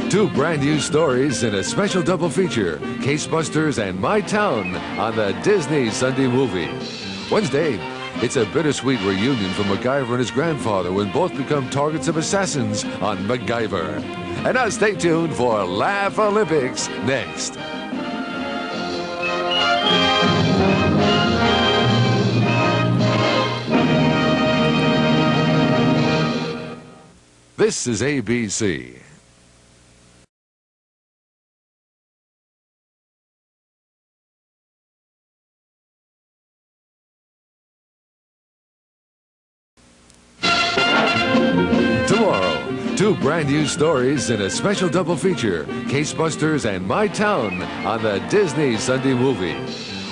Two brand new stories in a special double feature, Case Busters and My Town on the Disney Sunday Movie. Wednesday, it's a bittersweet reunion for MacGyver and his grandfather when both become targets of assassins on MacGyver. And now stay tuned for Laugh Olympics next. This is ABC. Tomorrow, two brand new stories in a special double feature, Case Busters and My Town on the Disney Sunday Movie.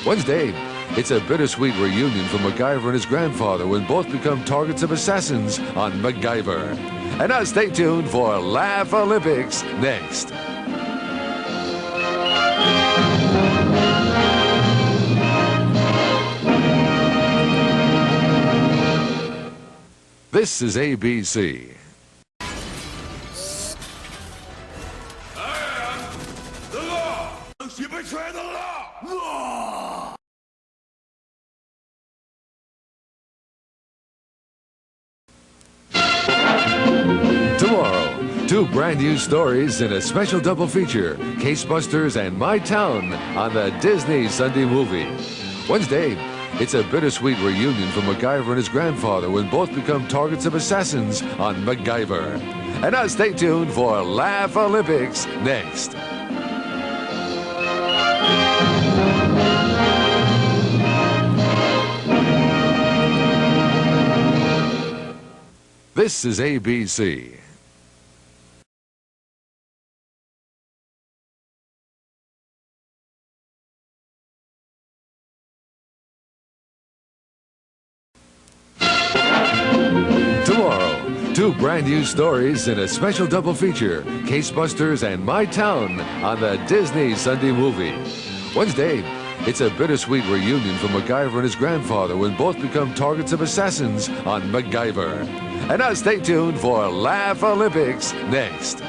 Wednesday, it's a bittersweet reunion for MacGyver and his grandfather when both become targets of assassins on MacGyver. And now stay tuned for Laugh Olympics next. This is ABC. I am the law. You betray the law. Law. Tomorrow, two brand new stories in a special double feature, Case Busters and My Town on the Disney Sunday Movie. Wednesday, it's a bittersweet reunion for MacGyver and his grandfather when both become targets of assassins on MacGyver. And now stay tuned for Laugh Olympics next. This is ABC. Tomorrow, two brand new stories in a special double feature, Case Busters and My Town on the Disney Sunday Movie. Wednesday, it's a bittersweet reunion for MacGyver and his grandfather when both become targets of assassins on MacGyver. And now stay tuned for Laugh Olympics next.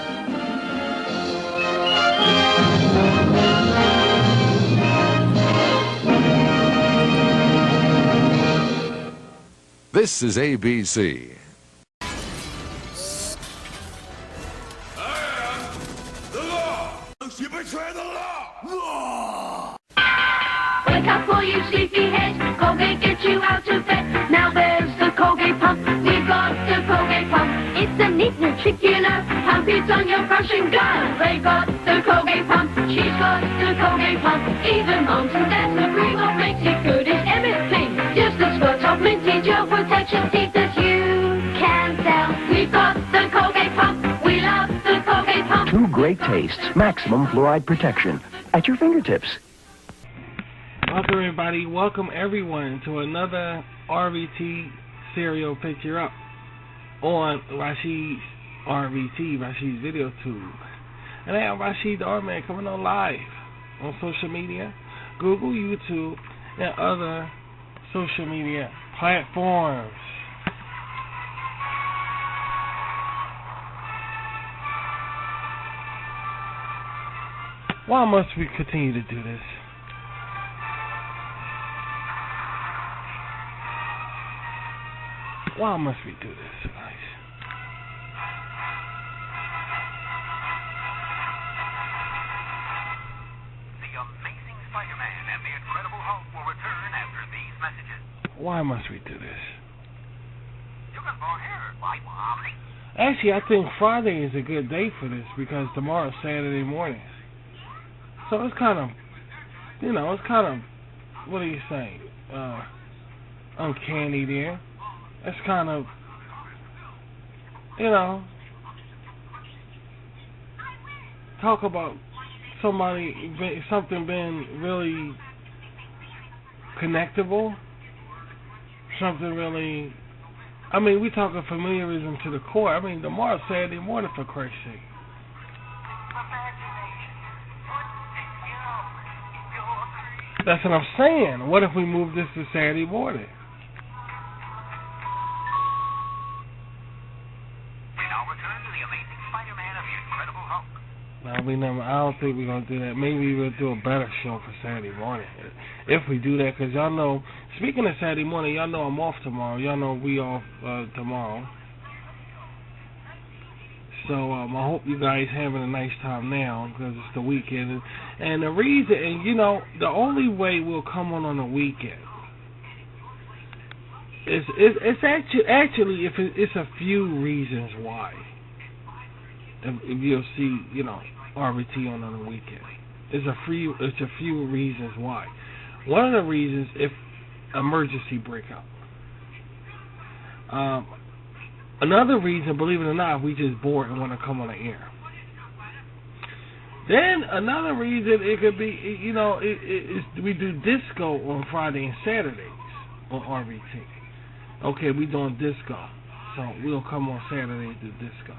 This is ABC. I am the law. You betray the law. Law. Wake up all you sleepyheads, Colgate gets you out of bed. Now there's the Colgate pump, we've got the Colgate pump. It's a neat new trick, you know, pump it on your brush and go. They got the Colgate pump, she's got the Colgate pump. Even moms and dads agree what makes it good is everything. Just a spot of minty gel protection teeth that you can tell. We've got the Colgate pump, we love the Colgate pump. Two great tastes, maximum fluoride protection at your fingertips. Welcome everybody, welcome everyone to another RVT serial picture up on Rashid's RVT, Rashid's Video Tube. And I am Rashid the Art Man coming on live on social media, Google, YouTube, and other social media platforms. Why must we continue to do this? Why must we do this, guys? The Amazing Spider-Man and the Incredible Hulk will return after these messages. Why must we do this? You can go here, like Mommy. Actually, I think Friday is a good day for this because tomorrow's Saturday morning. So it's kind of, what do you say, uncanny there. It's kind of, talk about something being really connectable, something really, we talking familiarism to the core. Tomorrow's Saturday morning, for Christ's sake. That's what I'm saying. What if we move this to Saturday morning? I don't think we're gonna do that. Maybe we'll do a better show for Saturday morning if we do that. Cause y'all know, speaking of Saturday morning, y'all know I'm off tomorrow. Y'all know we off tomorrow. So I hope you guys having a nice time now because it's the weekend. And the reason, and you know, the only way we'll come on the weekend is it's actually if it's a few reasons why. If you'll see, you know, RVT on the weekend, it's a few reasons why. One of the reasons if emergency breakout. Another reason, believe it or not, we just bored and want to come on the air. Then another reason it could be, you know, we do disco on Friday and Saturdays on RVT. Okay, we doing disco, so we'll come on Saturday and do disco.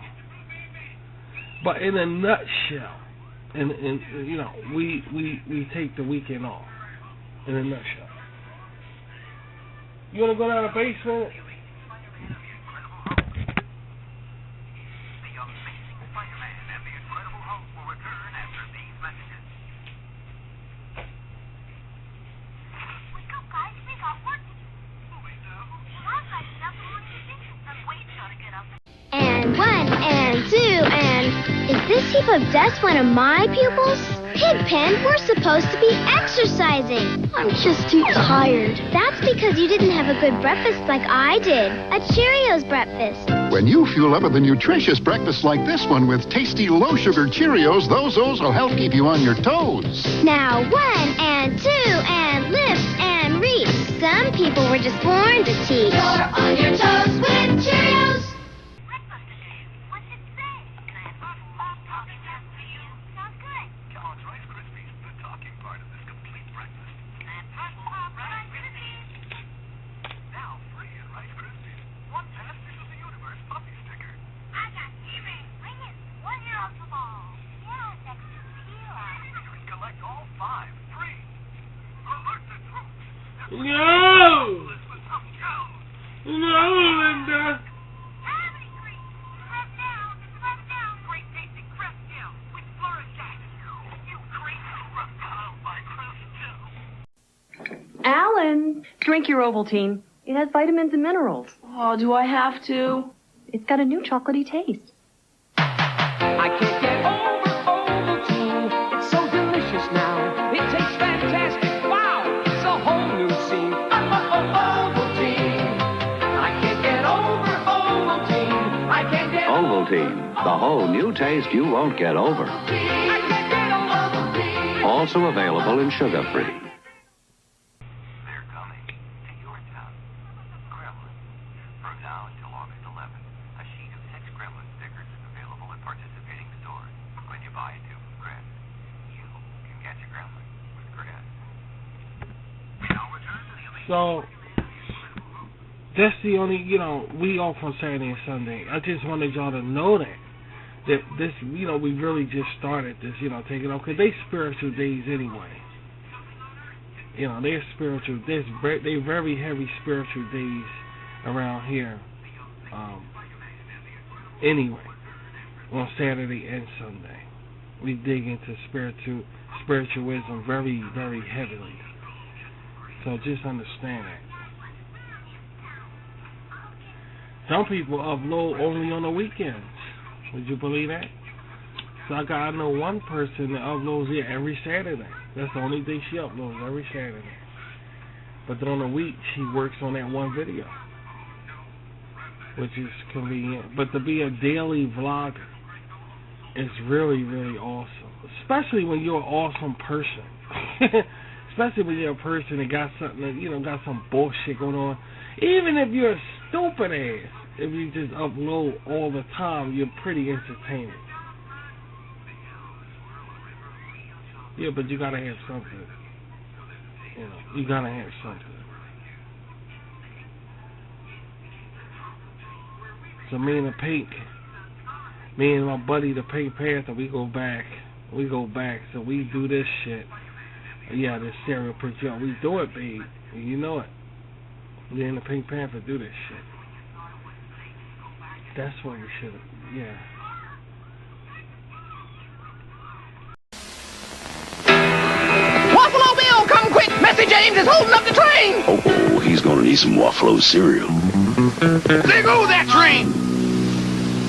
But in a nutshell, and you know, we take the weekend off. In a nutshell. You wanna go down the basement? And 1 and 2 and... Is this heap of dust one of my pupils? Pigpen, we're supposed to be exercising. I'm just too tired. That's because you didn't have a good breakfast like I did. A Cheerios breakfast. When you fuel up with a nutritious breakfast like this one with tasty low-sugar Cheerios, those O's will help keep you on your toes. Now 1 and 2 and lift and reach. Some people were just born to teach. You're on your toes with Cheerios. No, Linda. Alan, drink your Ovaltine. It has vitamins and minerals. Oh, do I have to? It's got a new chocolatey taste. I can't get over Ovaltine. It's so delicious now. It tastes fantastic. Wow, it's a whole new scene. Ovaltine. I can't get over Ovaltine. I can't get Ovaltine, the whole new taste you won't get over. I can't get Ovaltine. Also available in sugar-free. So, that's the only, you know, we off on Saturday and Sunday. I just wanted y'all to know that this, you know, we really just started this, you know, taking off, because they spiritual days anyway. You know, they're spiritual, they very heavy spiritual days around here, anyway, on Saturday and Sunday. We dig into spiritualism very, very heavily. So just understand that. Some people upload only on the weekends. Would you believe that? So I know one person that uploads it every Saturday. That's the only day she uploads, every Saturday. But then on the week, she works on that one video, which is convenient. But to be a daily vlogger is really, really awesome. Especially when you're an awesome person. Especially when you're a person that got something, you know, got some bullshit going on. Even if you're a stupid ass, if you just upload all the time, you're pretty entertaining. Yeah, but you gotta have something. You know, you gotta have something. So me and my buddy the Pink Panther, we go back. So we do this shit. Yeah, this serial picture. We do it, babe. You know it. Me and the Pink Panther do this shit. That's what we should have. Yeah. Messy James is holding up the train! Oh, he's gonna need some Waffalo cereal. There goes that train!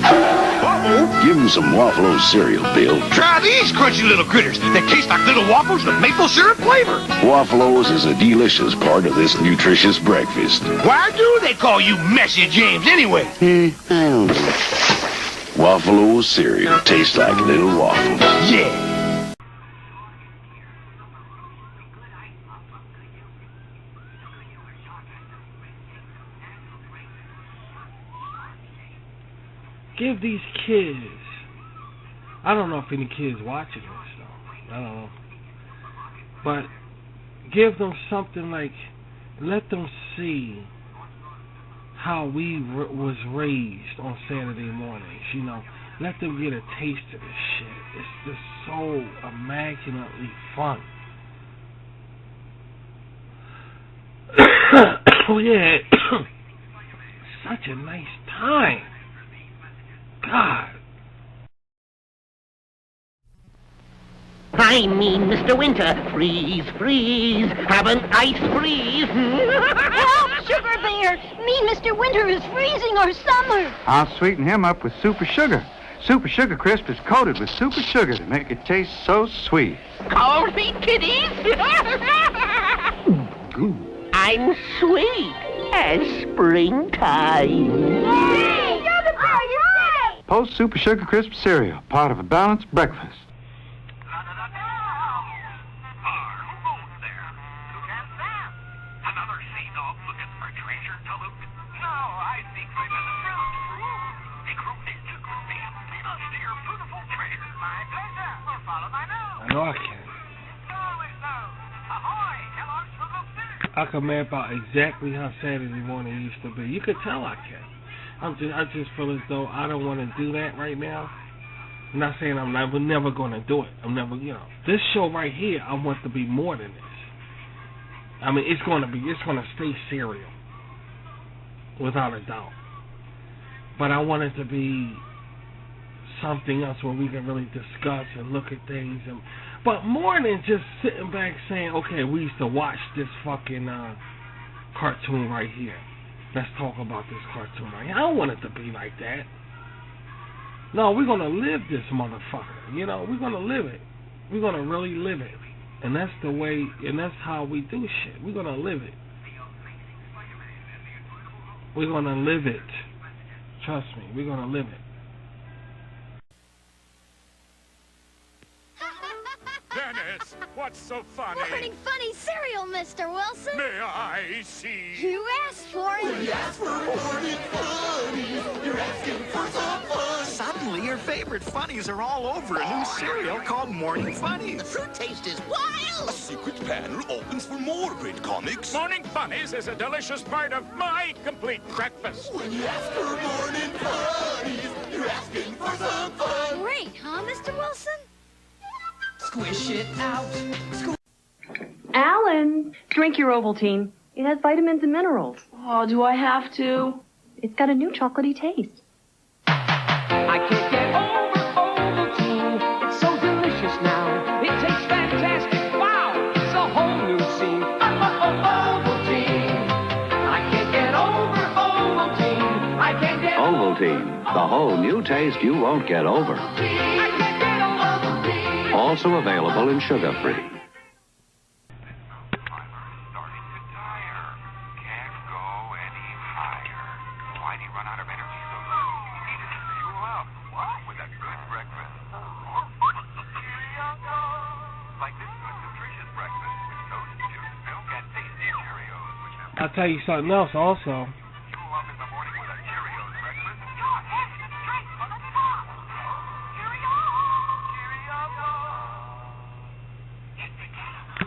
Uh-oh. Give him some Waffalo cereal, Bill. Try these crunchy little critters. They taste like little waffles with maple syrup flavor. Waffalo's is a delicious part of this nutritious breakfast. Why do they call you Messy James anyway? I don't know. Waffalo cereal tastes like little waffles. Yeah. Give these kids, I don't know if any kids watching this though, I don't know, but give them something like, let them see how we was raised on Saturday mornings, you know, let them get a taste of this shit. It's just so immaculately fun. Oh yeah, such a nice time. God. I mean, Mr. Winter, freeze, freeze, have an ice freeze. Help, Sugar Bear! Mean Mr. Winter is freezing our summer. I'll sweeten him up with Super Sugar. Super Sugar Crisp is coated with super sugar to make it taste so sweet. Call me kiddies. I'm sweet as springtime. Hey, Sugar Bear, you're right! Post Super Sugar Crisp cereal, part of a balanced breakfast. I know I can. I can map out exactly how Saturday morning used to be. You could tell I can. I just feel as though I don't want to do that right now. I'm not saying we're never going to do it. I'm never, this show right here, I want to be more than this. I mean, it's going to stay serial, without a doubt. But I want it to be something else where we can really discuss and look at things, but more than just sitting back saying, okay, we used to watch this fucking cartoon right here. Let's talk about this cartoon right here. I don't want it to be like that. No, we're gonna live this motherfucker. We're gonna live it. We're gonna really live it, and that's the way, and that's how we do shit. We're gonna live it. We're gonna live it. Trust me, we're gonna live it. Dennis, what's so funny? Morning funny cereal, Mr. Wilson. May I see? You asked for it. When you ask for morning funnies, you're asking for some fun. Suddenly, your favorite funnies are all over a new cereal called Morning Funnies. The fruit taste is wild. A secret panel opens for more great comics. Morning Funnies is a delicious part of my complete breakfast. When you ask for morning funnies, you're asking for some fun. Great, huh, Mr. Wilson? Squish it out. Alan, drink your Ovaltine. It has vitamins and minerals. Oh, do I have to? It's got a new chocolatey taste. I can't get over Ovaltine. It's so delicious now. It tastes fantastic. Wow, it's a whole new scene. Ovaltine. I can't get over Ovaltine. I can't get Ovaltine, the whole new taste you won't get over. I can't get Ovaltine. Also available in sugar-free. I'll tell you something else also.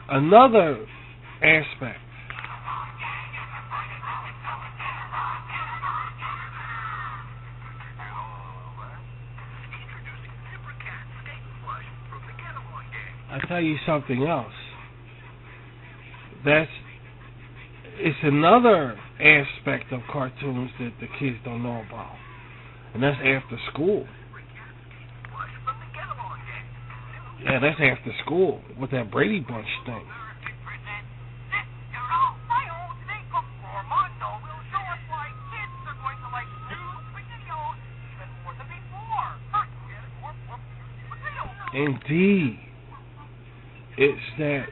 Another aspect. I'll tell you something else. It's another aspect of cartoons that the kids don't know about, and that's after school. Yeah, that's after school with that Brady Bunch thing. Indeed. It's that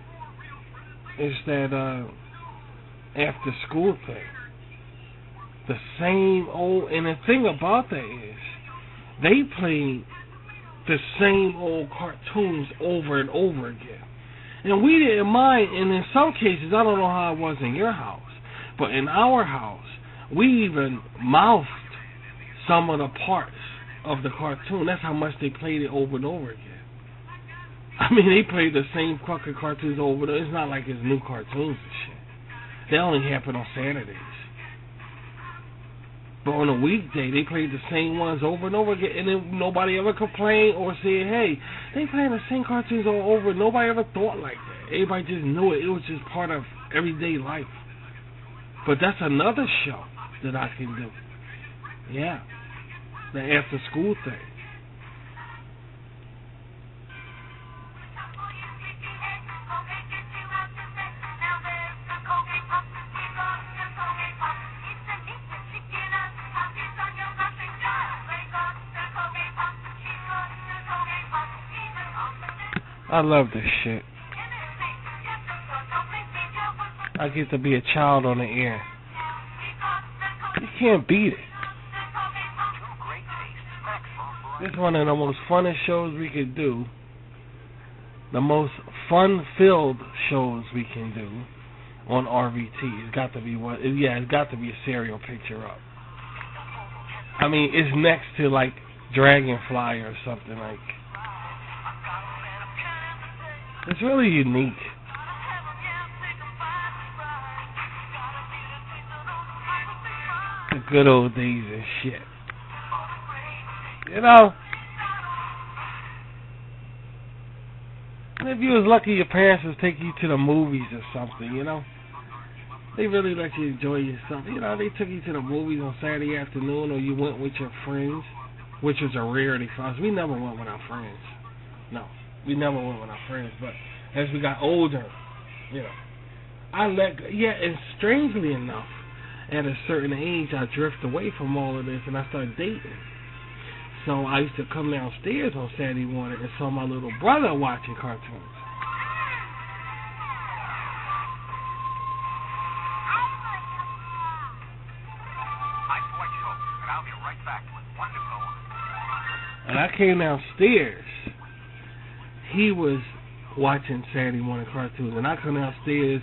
after school thing. The same old, and the thing about that is they play the same old cartoons over and over again. And we didn't mind, and in some cases, I don't know how it was in your house, but in our house, we even mouthed some of the parts of the cartoon. That's how much they played it over and over again. I mean, they played the same fucking cartoons over and over. It's not like it's new cartoons and shit. They only happen on Saturdays. But on a weekday, they played the same ones over and over again, and then nobody ever complained or said, hey, they playing the same cartoons all over. Nobody ever thought like that. Everybody just knew it. It was just part of everyday life. But that's another show that I can do. Yeah. The after school thing. I love this shit. I get to be a child on the air. You can't beat it. It's one of the most funnest shows we could do. The most fun-filled shows we can do on RVT. It's got to be what? Yeah, it's got to be a serial picture up. I mean, it's next to like Dragonfly or something like. It's really unique. The good old days and shit. You know, if you was lucky your parents would take you to the movies or something, you know. They really let you enjoy yourself. You know, they took you to the movies on Saturday afternoon, or you went with your friends, which was a rarity for us. We never went with our friends. No. We never went with our friends, but as we got older, you know, and strangely enough, at a certain age, I drift away from all of this, and I started dating. So I used to come downstairs on Saturday morning and saw my little brother watching cartoons. And I came downstairs. He was watching Saturday morning cartoons, and I come downstairs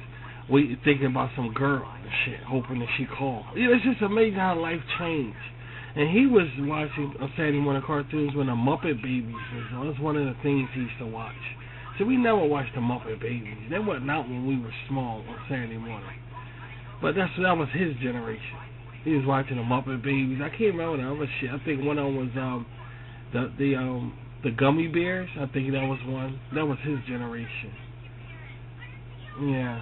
thinking about some girl and shit, hoping that she called. You know, it's just amazing how life changed. And he was watching Saturday morning cartoons when the Muppet Babies was on. That's one of the things he used to watch. So we never watched the Muppet Babies. They wasn't out when we were small on Saturday morning. But that was his generation. He was watching the Muppet Babies. I can't remember the other shit. I think one of them was the Gummy Bears. I think that was one. That was his generation. Yeah.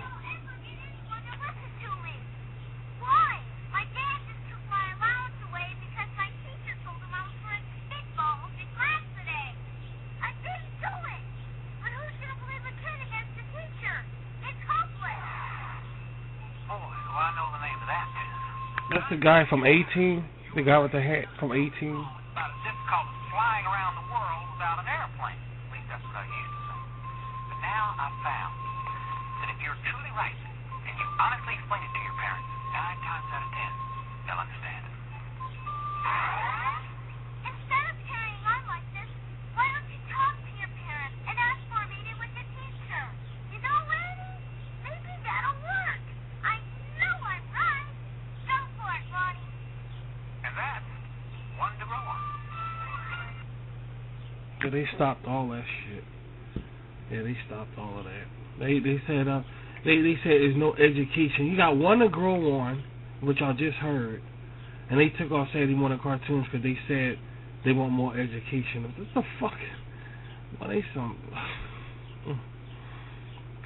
That's the guy from 18? The guy with the hat from 18? About as difficult as flying around the world without an airplane. At least that's what I used to say. But now I've found that if you're truly right and you honestly explain it to your parents, 9 times out of 10, they'll understand it. Instead of carrying on like this, why don't you talk to your parents and ask for a meeting with the teacher? You know, Randy, maybe that'll work. I know I'm right. Go for it, Ronnie. And that's one to grow on. Yeah, they stopped all that shit. Yeah, they stopped all of that. They said they said there's no education. You got one to grow on, which I just heard, and they took off Saturday morning cartoons because they said they want more education. What the fuck? Well, they some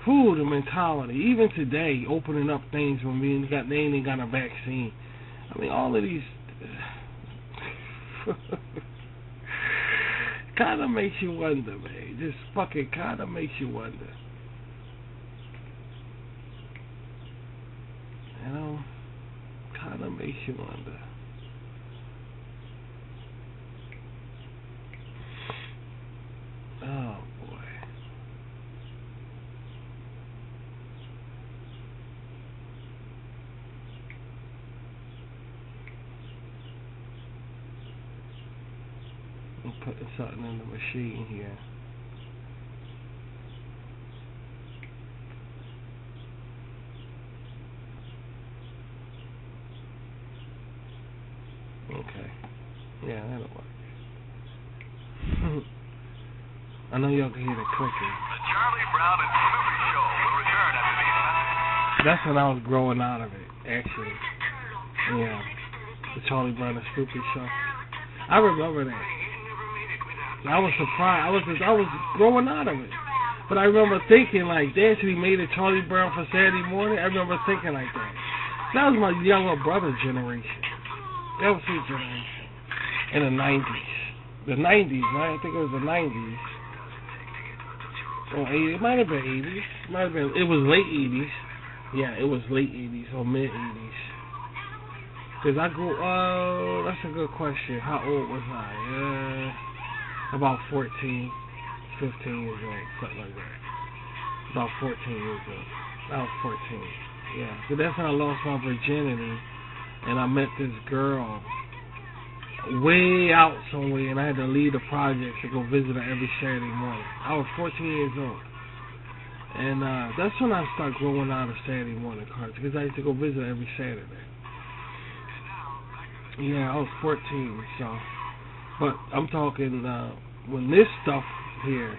cool the mentality. Even today, opening up things when they ain't got a vaccine. I mean, all of these kind of makes you wonder, man. Just fucking kind of makes you wonder. You know, kind of makes you wonder. Oh I'm putting something in the machine here. Okay. Yeah, that'll work. I know y'all can hear the clicking. The Charlie Brown and Snoopy Show will return after these messages. That's when I was growing out of it, actually. Yeah. The Charlie Brown and Snoopy Show. I remember that. I was surprised. I was growing out of it. But I remember thinking, like, they actually made a Charlie Brown for Saturday morning. I remember thinking like that. That was my younger brother generation. That was his generation. In the 90s. The 90s, right? I think it was the 90s. Or 80s. It might have been 80s. It was late 80s. Yeah, it was late 80s or mid 80s. Because I grew, that's a good question. How old was I? About 14, 15 years old, something like that. About 14 years old. I was 14. Yeah. So that's when I lost my virginity. And I met this girl way out somewhere, and I had to leave the project to go visit her every Saturday morning. I was 14 years old. And that's when I started growing out of Saturday morning cards, because I used to go visit her every Saturday. Yeah, I was 14, so. But I'm talking, when this stuff here,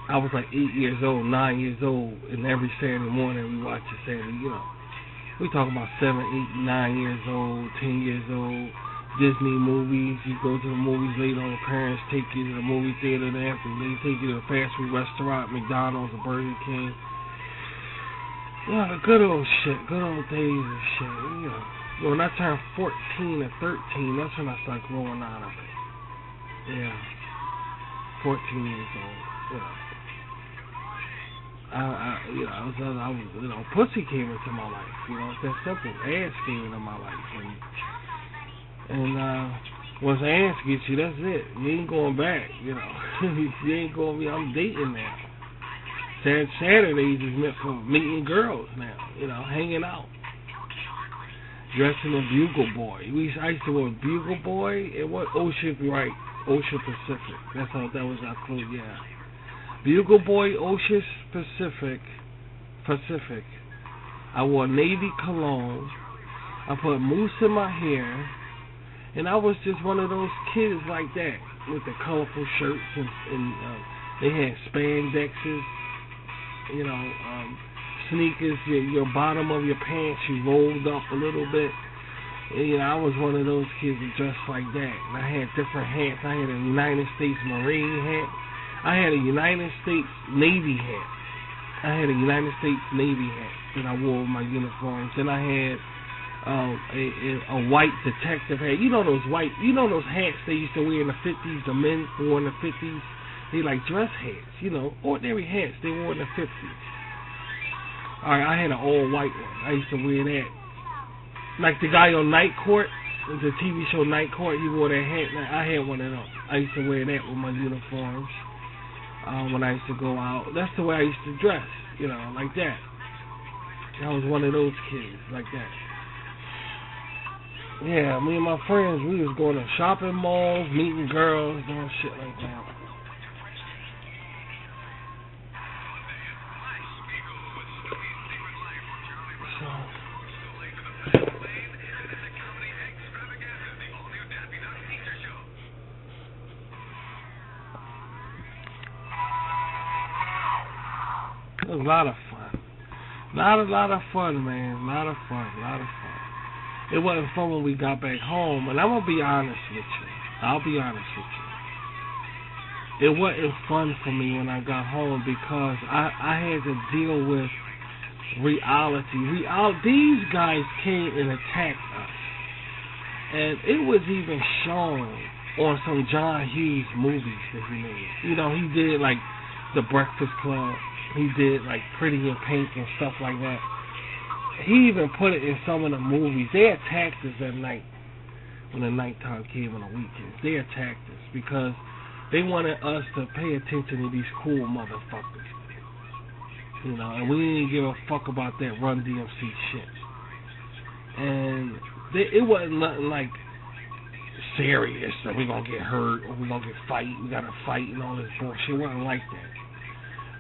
I was like 8 years old, 9 years old, and every Saturday morning we watch it Saturday, you know. We talking about 7, 8, 9 years old, 10 years old, Disney movies. You go to the movies later on, parents take you to the movie theater, and after they take you to a fast food restaurant, McDonald's or Burger King. Yeah, the good old shit, good old days and shit, you know. When I turned 14 or 13, that's when I started growing out of it. Yeah. 14 years old, you know. I was, pussy came into my life, you know, it's that simple. Ass came into my life, and once ass gets you, that's it. You ain't going back, you know. You ain't going. I'm dating now. Saturdays is meant for meeting girls now, you know, hanging out, dressing a Bugle Boy. I used to wear Bugle Boy and what Ocean Pacific. That's how that was our clue, yeah. Bugle Boy, Ocean Pacific. I wore Navy cologne. I put mousse in my hair, and I was just one of those kids like that with the colorful shirts and they had spandexes, you know, sneakers. Your bottom of your pants you rolled up a little bit. And, you know, I was one of those kids that dressed like that. And I had different hats. I had a United States Marine hat. I had a United States Navy hat. I had that I wore with my uniforms. Then I had a white detective hat. You know those hats they used to wear in the 50s, the men wore in the 50s? They like dress hats, you know, ordinary hats they wore in the 50s. Alright, I had an all white one. I used to wear that. Like the guy on Night Court, the TV show Night Court, he wore that hat. I had one of them. I used to wear that with my uniforms. When I used to go out. That's the way I used to dress, you know, like that. I was one of those kids, like that. Yeah, me and my friends, we was going to shopping malls, meeting girls, doing shit like that. It was a lot of fun. A lot of fun, man. A lot of fun. It wasn't fun when we got back home, and I'm going to be honest with you. I'll be honest with you. It wasn't fun for me when I got home because I had to deal with reality. These guys came and attacked us. And it was even shown on some John Hughes movies that he made. You know, he did like The Breakfast Club. He did like Pretty in Pink and stuff like that. He even put it in some of the movies. They attacked us at night when the nighttime came on the weekends. They attacked us because they wanted us to pay attention to these cool motherfuckers. You know, and we didn't give a fuck about that Run DMC shit. And it wasn't nothing like serious, that we're gonna get hurt or we're gonna get fight, we gotta fight and all this bullshit. It wasn't like that.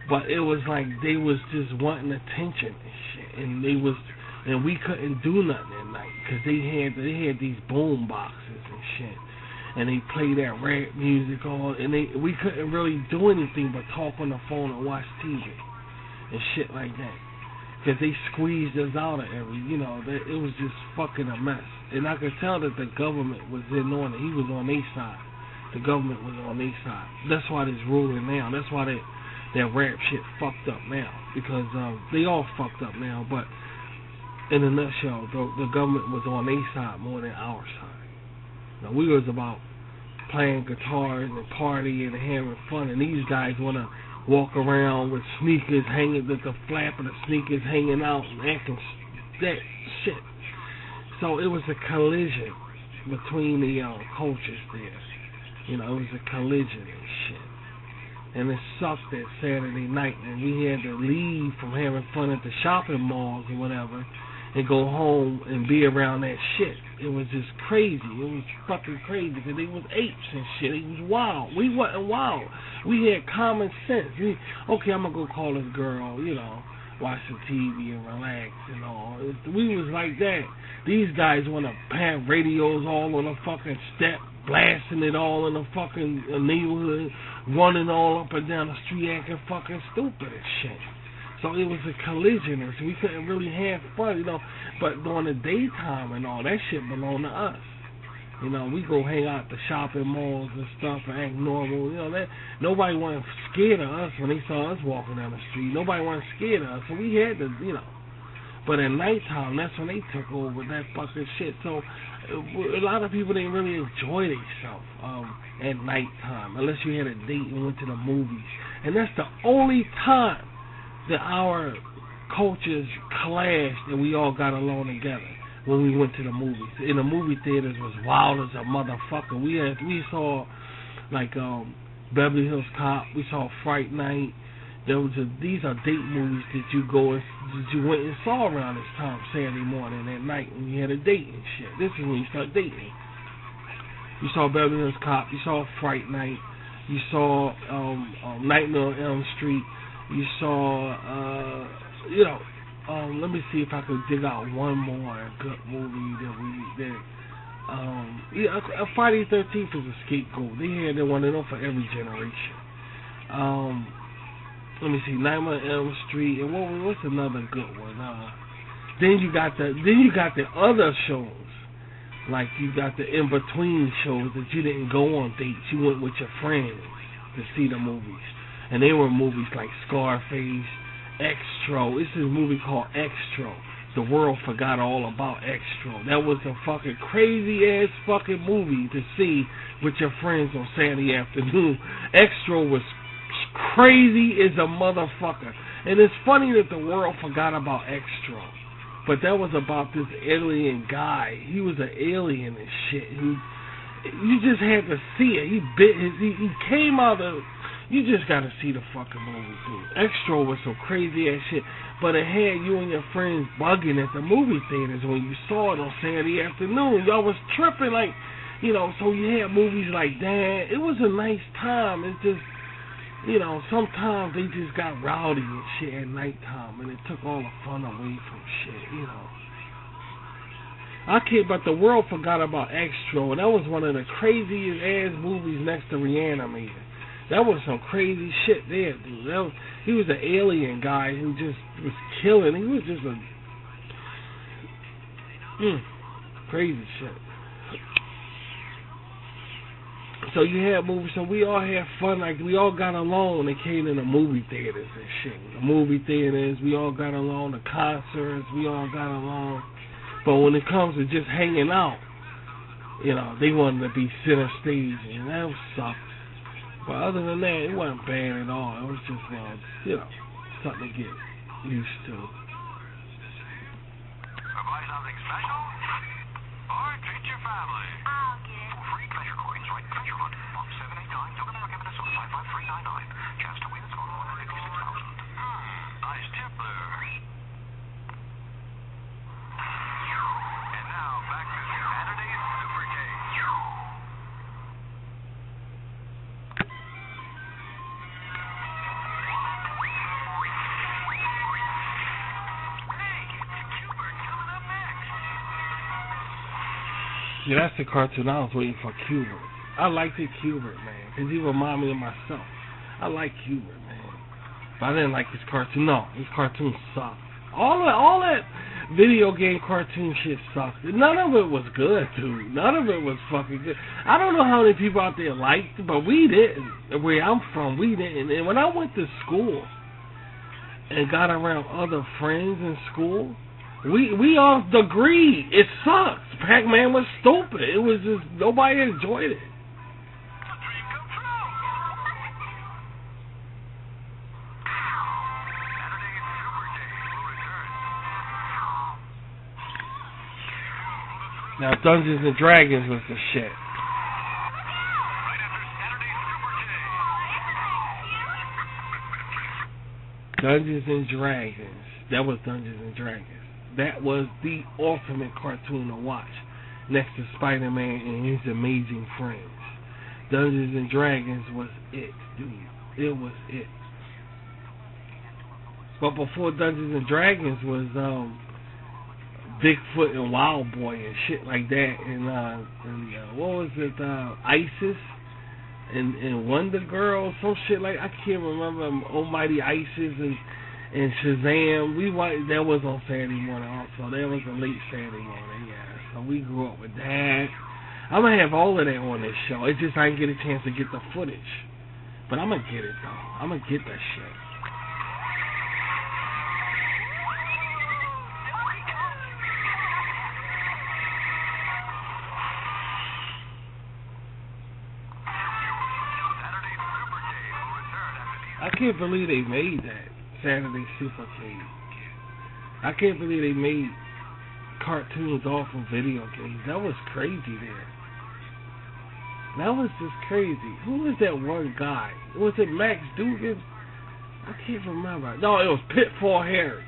But it was like they was just wanting attention and shit, and we couldn't do nothing at night because they had these boom boxes and shit, and they play that rap music on, and we couldn't really do anything but talk on the phone and watch TV and shit like that. Because they squeezed us out of it was just fucking a mess. And I could tell that the government was in on it. He was on their side. The government was on their side. That's why it's ruling now. That's why that rap shit fucked up now. Because they all fucked up now. But in a nutshell, the government was on their side more than our side. Now, we was about playing guitars and partying and having fun. And these guys want to walk around with sneakers hanging, with the flap of the sneakers hanging out and acting that shit. So it was a collision between the cultures there. It was a collision and shit. And it sucked that Saturday night when we had to leave from having fun at the shopping malls or whatever and go home and be around that shit. It was just crazy. It was fucking crazy because they was apes and shit. It was wild. We wasn't wild. We had common sense. Okay, I'm going to go call this girl, watch some TV and relax and all. We was like that. These guys want to have radios all on the fucking step, blasting it all in the fucking neighborhood, running all up and down the street acting fucking stupid and shit. So it was a collision, and so we couldn't really have fun, But during the daytime and all, that shit belonged to us. We go hang out at the shopping malls and stuff and act normal. That nobody wasn't scared of us when they saw us walking down the street. Nobody wasn't scared of us, so we had to, But at nighttime, that's when they took over that fucking shit. So a lot of people didn't really enjoy themselves at nighttime unless you had a date and went to the movies. And that's the only time that our cultures clashed and we all got along together when we went to the movies. In the movie theaters was wild as a motherfucker. We saw like Beverly Hills Cop. We saw Fright Night. These are date movies that you went and saw around this time Saturday morning and at night when you had a date and shit. This is when you start dating. You saw Beverly Hills Cop. You saw Fright Night. You saw Nightmare on Elm Street. You saw, let me see if I could dig out one more good movie Friday the 13th is a scapegoat. They had one of them for every generation. Let me see, Nightmare on Elm Street, and what's another good one? Then you got the other shows, like you got the in between shows that you didn't go on dates. You went with your friends to see the movies. And they were movies like Scarface, Extro. This is a movie called Extro. The world forgot all about Extro. That was a fucking crazy ass fucking movie to see with your friends on Saturday afternoon. Extro was crazy as a motherfucker. And it's funny that the world forgot about Extro. But that was about this alien guy. He was an alien and shit. You just had to see it. He came out of... You just gotta see the fucking movie, dude. Extro was some crazy ass shit, but it had you and your friends bugging at the movie theaters when you saw it on Saturday afternoon. Y'all was tripping like, so you had movies like that. It was a nice time. It's just, sometimes they just got rowdy and shit at nighttime, and it took all the fun away from shit, but the world forgot about Extro, and that was one of the craziest ass movies next to Reanimator. That was some crazy shit there, dude. He was an alien guy who just was killing. He was just a crazy shit. So you had movies, so we all had fun, like we all got along when they came in the movie theaters and shit. The movie theaters, we all got along. The concerts, we all got along. But when it comes to just hanging out, they wanted to be center stage, and that sucked. But other than that, it wasn't bad at all. It was just, something to get used to. Buy something special? Or treat your family? I'll get free treasure coins, right? Treasure hunt. 1789. Token American Minnesota 55399. Chance to win is going on 56,000. Nice tip there. And now back to Saturday's Super Cage. Yeah, that's the cartoon I was waiting for, Q*bert. I liked it, Q*bert, man, because he reminded me of myself. I like Q*bert, man. But I didn't like his cartoon. No, his cartoon sucked. All that video game cartoon shit sucked. None of it was good, dude. None of it was fucking good. I don't know how many people out there liked it, but we didn't. Where I'm from, we didn't. And when I went to school and got around other friends in school, we all agreed it sucks. Pac-Man was stupid. It was just, nobody enjoyed it. Now, Dungeons and Dragons was the shit. Dungeons and Dragons. That was Dungeons and Dragons. That was the ultimate cartoon to watch, next to Spider-Man and his amazing friends. Dungeons and Dragons was it, dude. It was it. But before Dungeons and Dragons was Bigfoot and Wild Boy and shit like that, and what was it, Isis and Wonder Girl, some shit like, I can't remember, Almighty Isis and Shazam. That was on Saturday morning also. That was a late Saturday morning, yeah. So we grew up with that. I'm gonna have all of that on this show. It's just I didn't get a chance to get the footage, but I'm gonna get it though. I'm gonna get that shit. I can't believe they made that Saturday Supercade. I can't believe they made cartoons off of video games. That was crazy there. That was just crazy. Who was that one guy? Was it Max Dugan? I can't remember. No, it was Pitfall Harry.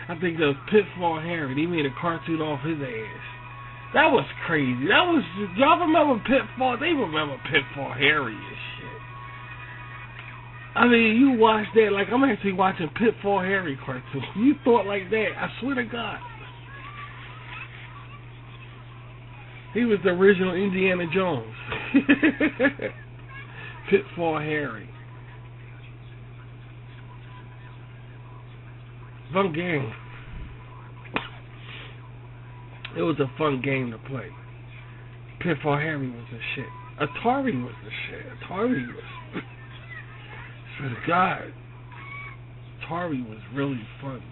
I think that was Pitfall Harry. They made a cartoon off his ass. That was crazy. That was, y'all remember Pitfall? They remember Pitfall Harry and shit. I mean, you watch that, like, I'm actually watching Pitfall Harry cartoon. You thought like that, I swear to God. He was the original Indiana Jones. Pitfall Harry. Fun game. It was a fun game to play. Pitfall Harry was the shit. Atari was the shit. Atari was... Swear to God, Atari was really fun.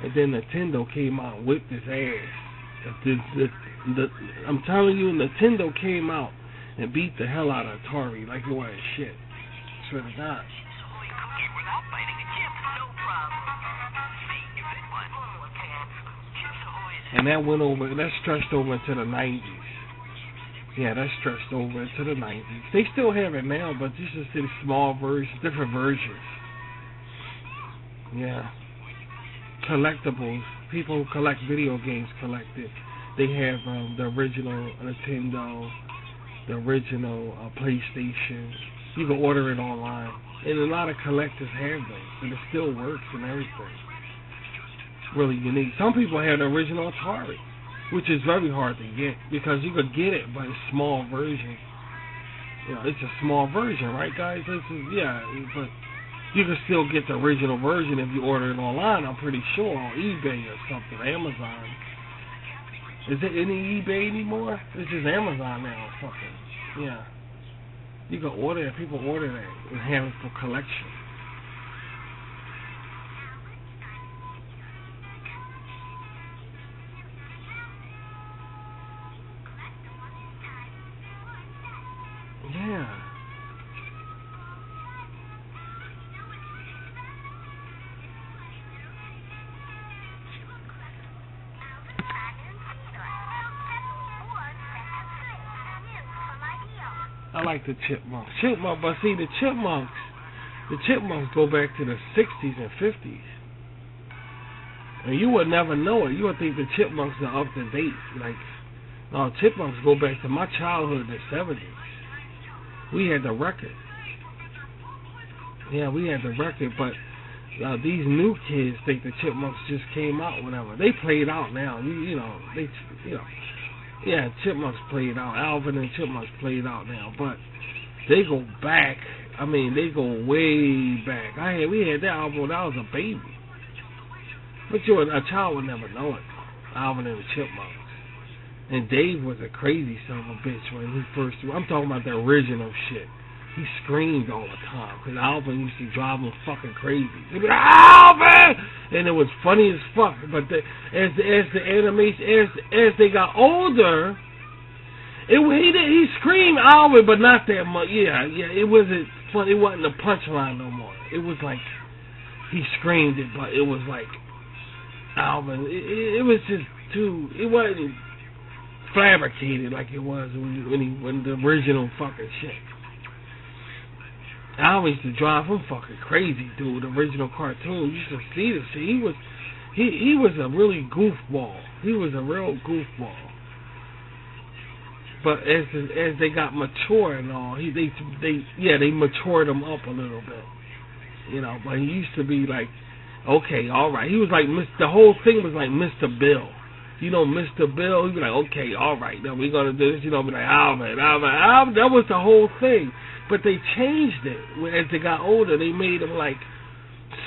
And then Nintendo came out and whipped his ass. I'm telling you, Nintendo came out and beat the hell out of Atari like it was shit. Swear to God. And that went over, that stretched over into the 90s. Yeah, that stretched over into the 90s. They still have it now, but just in small versions, different versions. Yeah. Collectibles. People who collect video games collect it. They have the original Nintendo, the original PlayStation. You can order it online. And a lot of collectors have those, and it still works and everything. Really unique. Some people have the original Atari, which is very hard to get because you could get it, but it's a small version. You know, it's a small version, right, guys? Yeah, but you can still get the original version if you order it online. I'm pretty sure on eBay or something, Amazon. Is it any eBay anymore? It's just Amazon now or something. Yeah, you can order it. People order that and have it for collection. Yeah. I like the Chipmunks. But see, the Chipmunks go back to the 60s and 50s. And you would never know it. You would think the Chipmunks are up to date. Like, no, Chipmunks go back to my childhood in the 70s. We had the record. Yeah, we had the record, but these new kids think the Chipmunks just came out, whatever. They played out now. Yeah, Chipmunks played out. Alvin and Chipmunks played out now, but they go back. I mean, they go way back. We had that album when I was a baby, but a child would never know it. Alvin and the Chipmunks. And Dave was a crazy son of a bitch when he first. I'm talking about the original shit. He screamed all the time because Alvin used to drive him fucking crazy. He'd be like, Alvin! And it was funny as fuck. But as the animation, as they got older, he screamed Alvin, but not that much. Yeah, it wasn't funny. It wasn't a punchline no more. It was like he screamed it, but it was like Alvin. It was just too. It wasn't fabricated like it was when the original fucking shit. I always used to drive him fucking crazy, dude. The original cartoon. You used to see this shit. He was a really goofball. He was a real goofball. But as they got mature and all, they matured him up a little bit. But he used to be like, okay, all right. He was like the whole thing was like Mr. Bill. Mr. Bill, he'd be like, okay, all right, now we're gonna do this. Be like, Alvin. That was the whole thing. But they changed it. As they got older, they made him like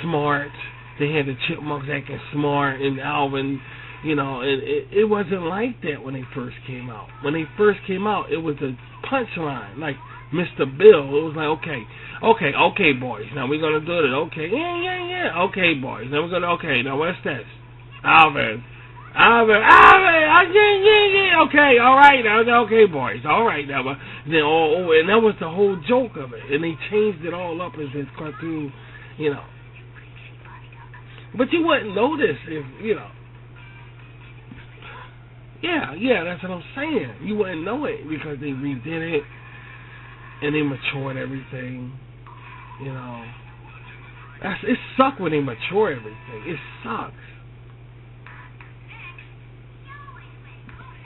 smart. They had the Chipmunks acting smart, and Alvin, and it wasn't like that when they first came out. When they first came out, it was a punchline, like Mr. Bill. It was like, okay, boys, now we're gonna do it. Okay, yeah. Okay, boys, now we're gonna. Okay, now what's this? Alvin. Yeah. Okay, all right now. Okay, boys, all right now. Then and that was the whole joke of it, and they changed it all up as this cartoon, But you wouldn't know this if Yeah, that's what I'm saying. You wouldn't know it because they redid it and they matured everything. It sucks when they mature everything. It sucks.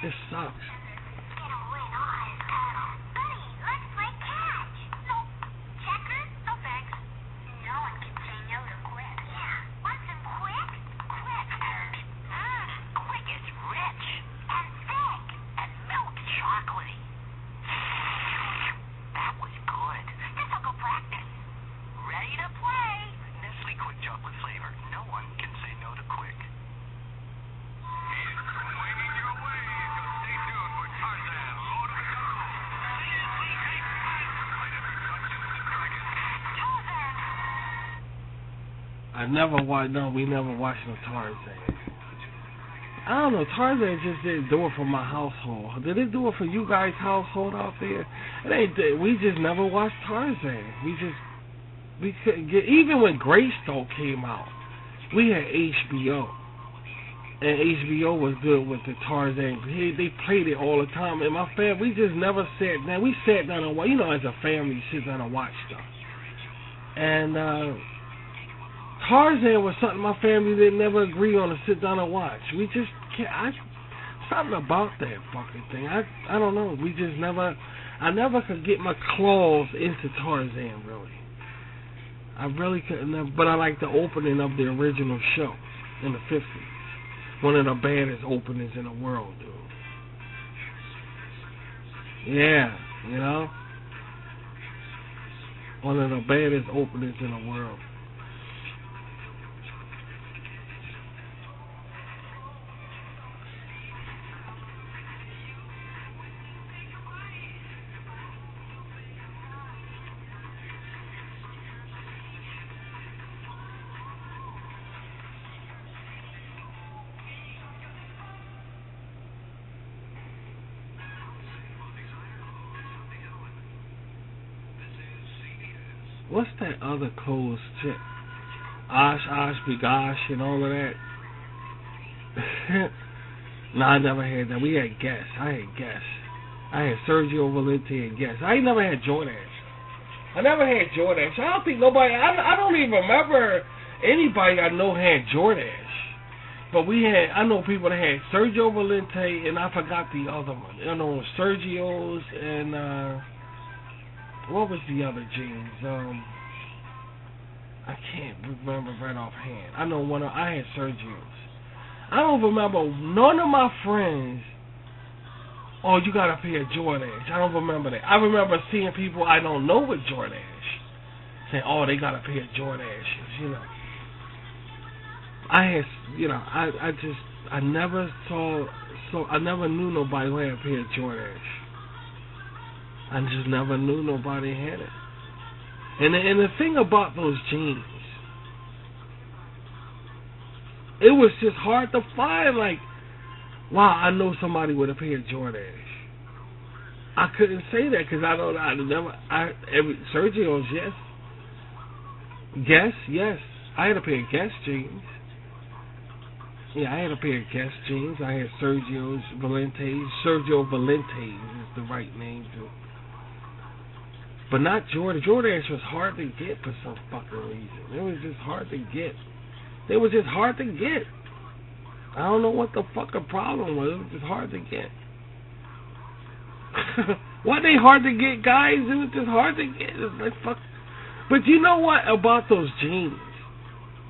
It sucks. We never watched no Tarzan. I don't know, Tarzan just didn't do it for my household. Did it do it for you guys' household out there? We just never watched Tarzan. We couldn't get, even when Greystoke came out, we had HBO. And HBO was good with the Tarzan. They played it all the time. And my family, we just never sat down. We sat down and watched, as a family, you sit down and watch stuff. And, Tarzan was something my family didn't never agree on to sit down and watch. We just can't. Something about that fucking thing. I don't know. We just never. I never could get my claws into Tarzan, really. I really couldn't. But I like the opening of the original show in the 50s. One of the baddest openings in the world, dude. Yeah, one of the baddest openings in the world. What's that other clothes chick? Osh, Bigosh, and all of that. No, I never had that. We had Guess. I had Guess. I had Sergio Valente and Guess. I ain't never had Jordache. I never had Jordache. I don't think nobody. I don't even remember anybody I know had Jordache. But I know people that had Sergio Valente, and I forgot the other one. I know Sergio's and what was the other jeans? I can't remember right offhand. I know I had Sergio's. I don't remember none of my friends. Oh, you got a pair of Jordache. I don't remember that. I remember seeing people I don't know with Jordache saying, "Oh, they got a pair of Jordaches." You know, I had, you know, I never saw. So I never knew nobody who had a pair of Jordache. I just never knew nobody had it. And the thing about those jeans, it was just hard to find. Like, wow, I know somebody with a pair of Jordache. I couldn't say that because Sergio's, yes. Yes. I had a pair of Guess jeans. Yeah, I had a pair of Guess jeans. I had Sergio Valentes is the right name too. But not Jordache. Jordache was hard to get for some fucking reason. It was just hard to get. They were just hard to get. I don't know what the fucking problem was. It was just hard to get. Why they hard to get, guys? It was just hard to get. It's like fuck. But you know what about those jeans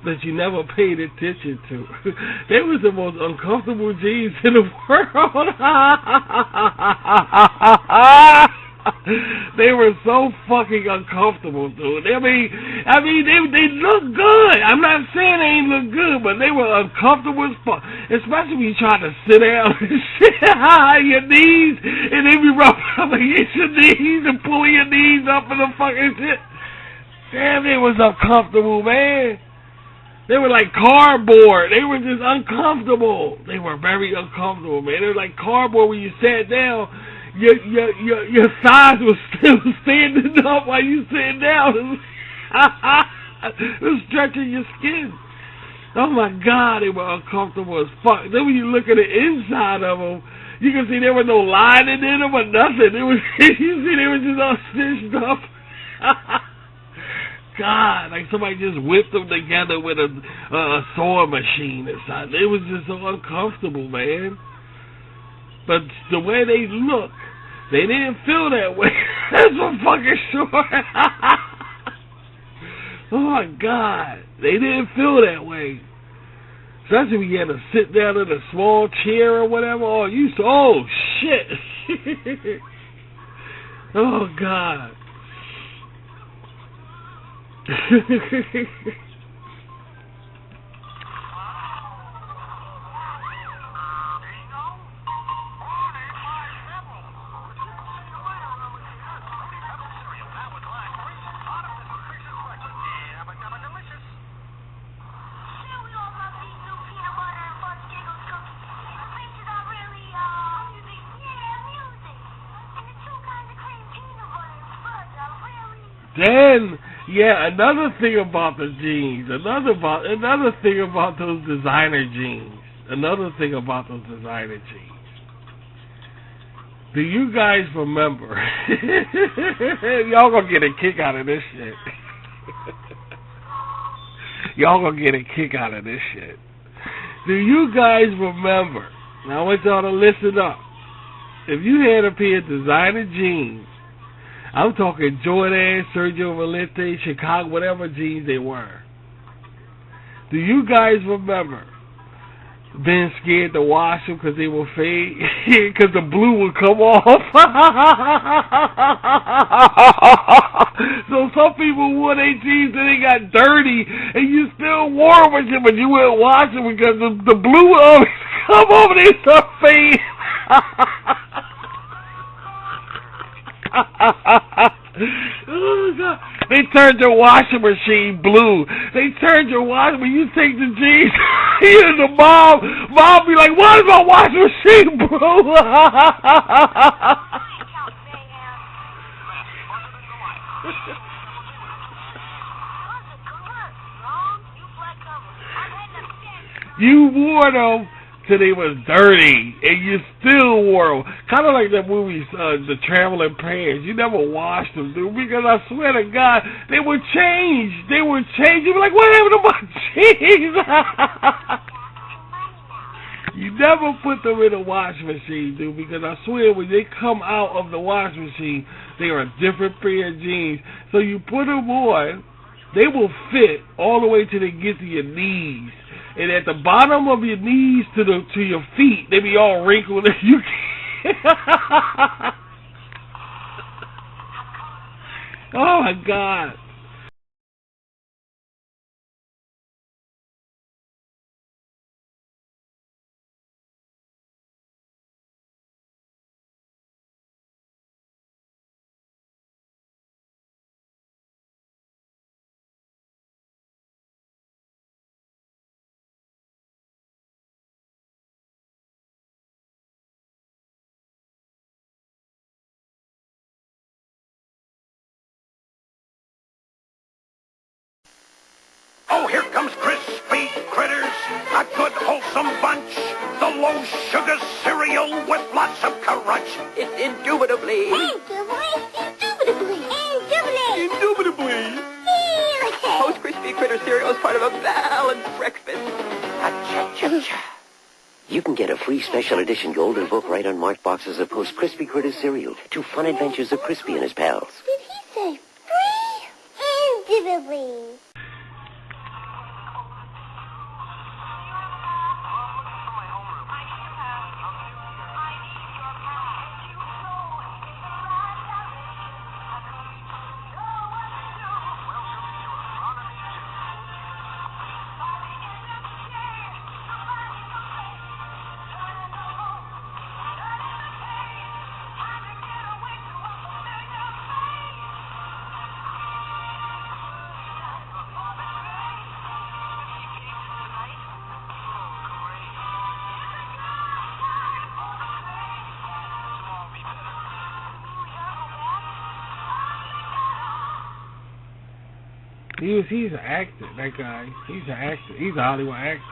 that you never paid attention to? They was the most uncomfortable jeans in the world. They were so fucking uncomfortable, dude. I mean, they look good. I'm not saying they ain't look good, but they were uncomfortable as fuck. Especially when you try to sit down and shit on your knees, and they be rubbing up against your knees and pulling your knees up and the fucking shit. Damn, they was uncomfortable, man. They were like cardboard. They were just uncomfortable. They were very uncomfortable, man. They were like cardboard when you sat down. Your thighs was still standing up while you sitting down. It was stretching your skin. Oh my God, they were uncomfortable as fuck. Then when you look at the inside of them, you can see there was no lining in them or nothing. It was you see they were just all stitched up. God, like somebody just whipped them together with a sewing machine inside. It was just so uncomfortable, man. But the way they look, they didn't feel that way. That's for fucking sure. Oh my God, they didn't feel that way. Especially when you had to sit down in a small chair or whatever. Oh shit. Oh God. Then, yeah, another thing about the jeans, another thing about those designer jeans, Do you guys remember? Y'all gonna get a kick out of this shit. Y'all gonna get a kick out of this shit. Do you guys remember? Now I want y'all to listen up. If you had a pair of designer jeans, I'm talking Jordan, Sergio Valente, Chicago, whatever jeans they were. Do you guys remember being scared to wash them because they will fade? Because the blue would come off. So some people wore their jeans and they got dirty, and you still wore them, but you wouldn't wash them because the blue would always come off and they start fading. Oh God. They turned your washing machine blue. They turned your washing when you take the jeans here to mom be like, why is my washing machine blue? You wore them till they was dirty, and you still wore them. Kind of like that movie, The Traveling Pants. You never washed them, dude, because I swear to God, they would change. They would change. You'd be like, what happened to my jeans? You never put them in a washing machine, dude, because I swear when they come out of the washing machine, they are a different pair of jeans. So you put them on, they will fit all the way till they get to your knees. And at the bottom of your knees to your feet, they be all wrinkled. And you can't. Oh my God. Oh, here comes Crispy Critters, a good wholesome bunch. The low sugar cereal with lots of crunch. It's indubitably. Indubitably. Post Crispy Critter cereal is part of a balanced breakfast. You can get a free special edition golden book right on marked boxes of Post Crispy Critter cereal. 2 fun adventures of Crispy and his pals. Did he say free? Indubitably. He's an actor, that guy. He's an actor. He's a Hollywood actor.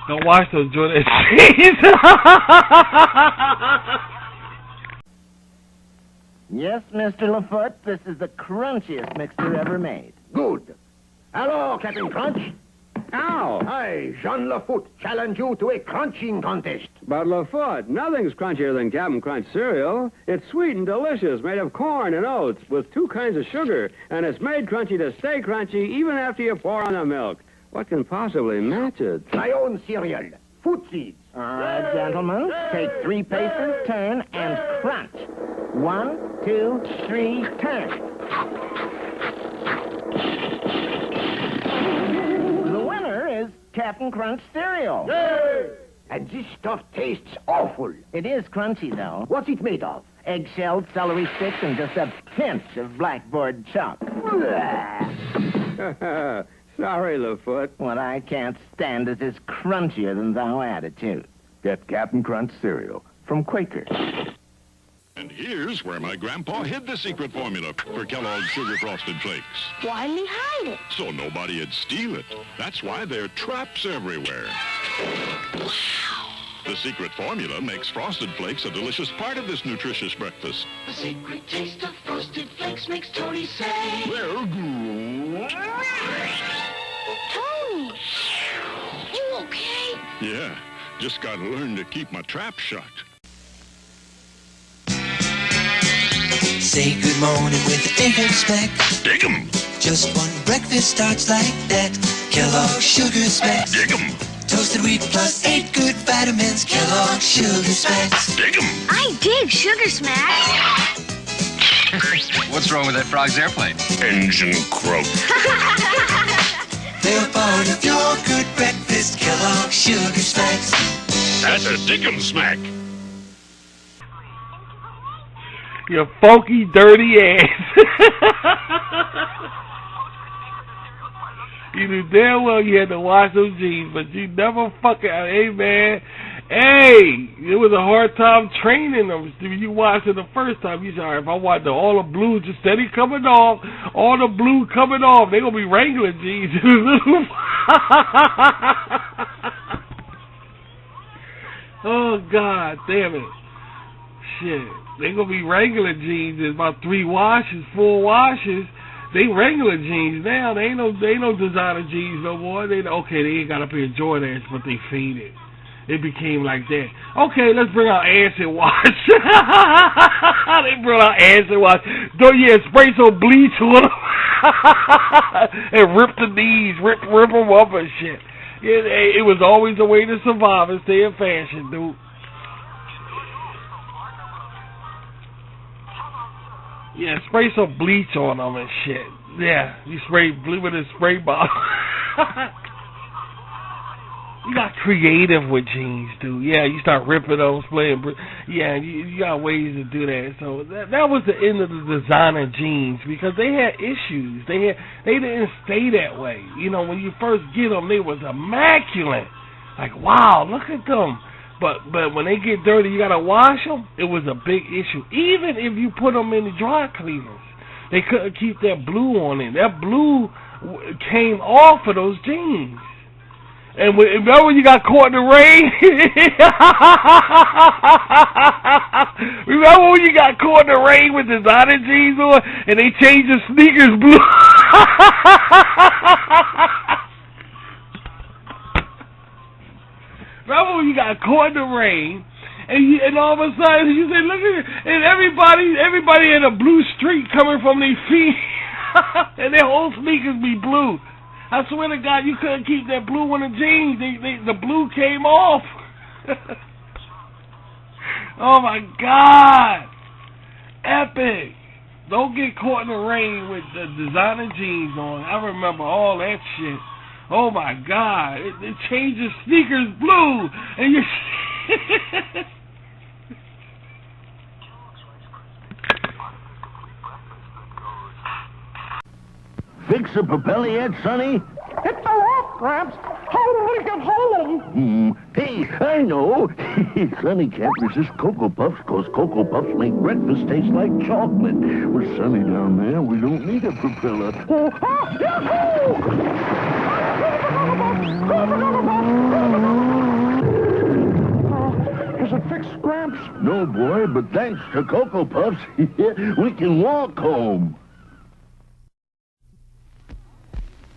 Don't watch those Jordan scenes. Yes, Mr. LaFoot, this is the crunchiest mixture ever made. Good. Hello, Captain Crunch. Ow! I, Jean LaFoot, challenge you to a crunching contest. But LaFoot, nothing's crunchier than Captain Crunch cereal. It's sweet and delicious, made of corn and oats with 2 kinds of sugar, and it's made crunchy to stay crunchy even after you pour on the milk. What can possibly match it? My own cereal, Food Seeds. All right, gentlemen, take 3 paces, turn, and crunch. 1, 2, 3, turn. Captain Crunch cereal. Yay! And this stuff tastes awful. It is crunchy, though. What's it made of? Eggshells, celery sticks, and just a pinch of blackboard chalk. Sorry, LaFoot. What I can't stand is this crunchier than thou attitude. Get Captain Crunch cereal from Quaker. And here's where my grandpa hid the secret formula for Kellogg's Sugar Frosted Flakes. Why did he hide it? So nobody'd steal it. That's why there are traps everywhere. Wow. The secret formula makes Frosted Flakes a delicious part of this nutritious breakfast. The secret taste of Frosted Flakes makes Tony say... They're good. Tony! You okay? Yeah, just gotta learn to keep my trap shut. Say good morning with a dig 'em smack. Dig 'em. Just one breakfast starts like that. Kellogg's Sugar Smacks. Dig 'em. Toasted wheat plus 8 good vitamins. Kellogg's Sugar Smacks. Dig 'em. I dig Sugar Smacks. What's wrong with that frog's airplane? Engine croak. They're part of your good breakfast. Kellogg's Sugar Smacks. That's a Dig 'em smack. You funky, dirty ass. You knew damn well you had to wash those jeans, but you never fucking, hey man, hey, it was a hard time training them. You watched it the first time, you said, all right, if I want all the blue just steady coming off, all the blue coming off, they gonna be Wrangler jeans. Oh God, damn it. Shit. They gonna be Wrangler jeans in about 3 washes, 4 washes. They regular jeans now. They ain't no designer jeans no more. They ain't got a pair of Jordans, but they faded. It became like that. Okay, let's bring out acid wash. They brought out acid wash. Don't you spray some bleach on them? and rip the knees, rip them up and shit. It was always a way to survive and stay in fashion, dude. Yeah, spray some bleach on them and shit. Yeah, you spray blue with a spray bottle. You got creative with jeans, dude. Yeah, you start ripping them, spraying. Yeah, you got ways to do that. So that was the end of the designer jeans because they had issues. They didn't stay that way. You know, when you first get them, they was immaculate. Like, wow, look at them. But when they get dirty, you gotta wash them. It was a big issue. Even if you put them in the dry cleaners, they couldn't keep that blue on it. That blue came off of those jeans. And remember when you got caught in the rain? Remember when you got caught in the rain with designer jeans on and they changed the sneakers blue? Remember when you got caught in the rain and all of a sudden you say, look at it, and everybody had a blue streak coming from their feet and their whole sneakers be blue. I swear to God, you couldn't keep that blue on the jeans. The blue came off. Oh my God. Epic. Don't get caught in the rain with the designer jeans on. I remember all that shit. Oh my God. It changes sneakers blue. And you Fix the propeller yet, Sonny? It fell off, Gramps. How do we get home? Hey, I know. Sonny can't resist Cocoa Puffs because Cocoa Puffs make breakfast taste like chocolate. With Sonny down there, we don't need a propeller. Is it fixed, Gramps? No, boy, but thanks to Cocoa Puffs, we can walk home.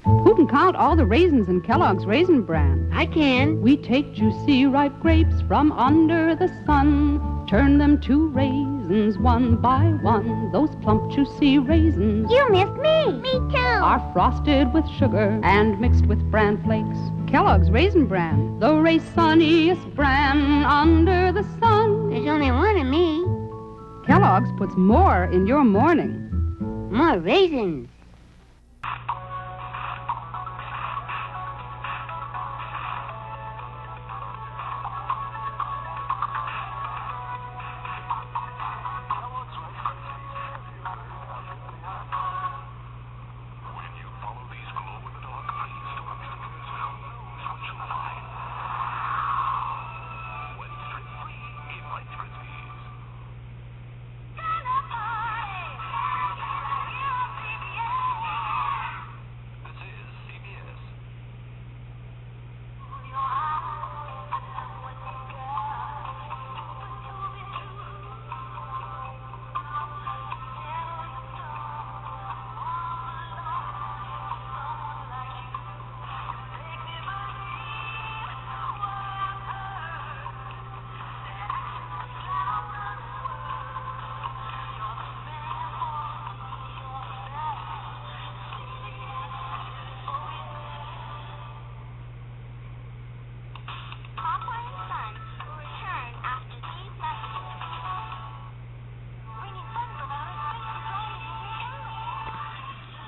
Who can count all the raisins in Kellogg's Raisin Bran? I can. We take juicy ripe grapes from under the sun, turn them to raisins one by one. Those plump, juicy raisins. You missed me. Me too. Are frosted with sugar and mixed with bran flakes. Kellogg's Raisin Bran, the raisiniest bran under the sun. There's only one of me. Kellogg's puts more in your morning. More raisins.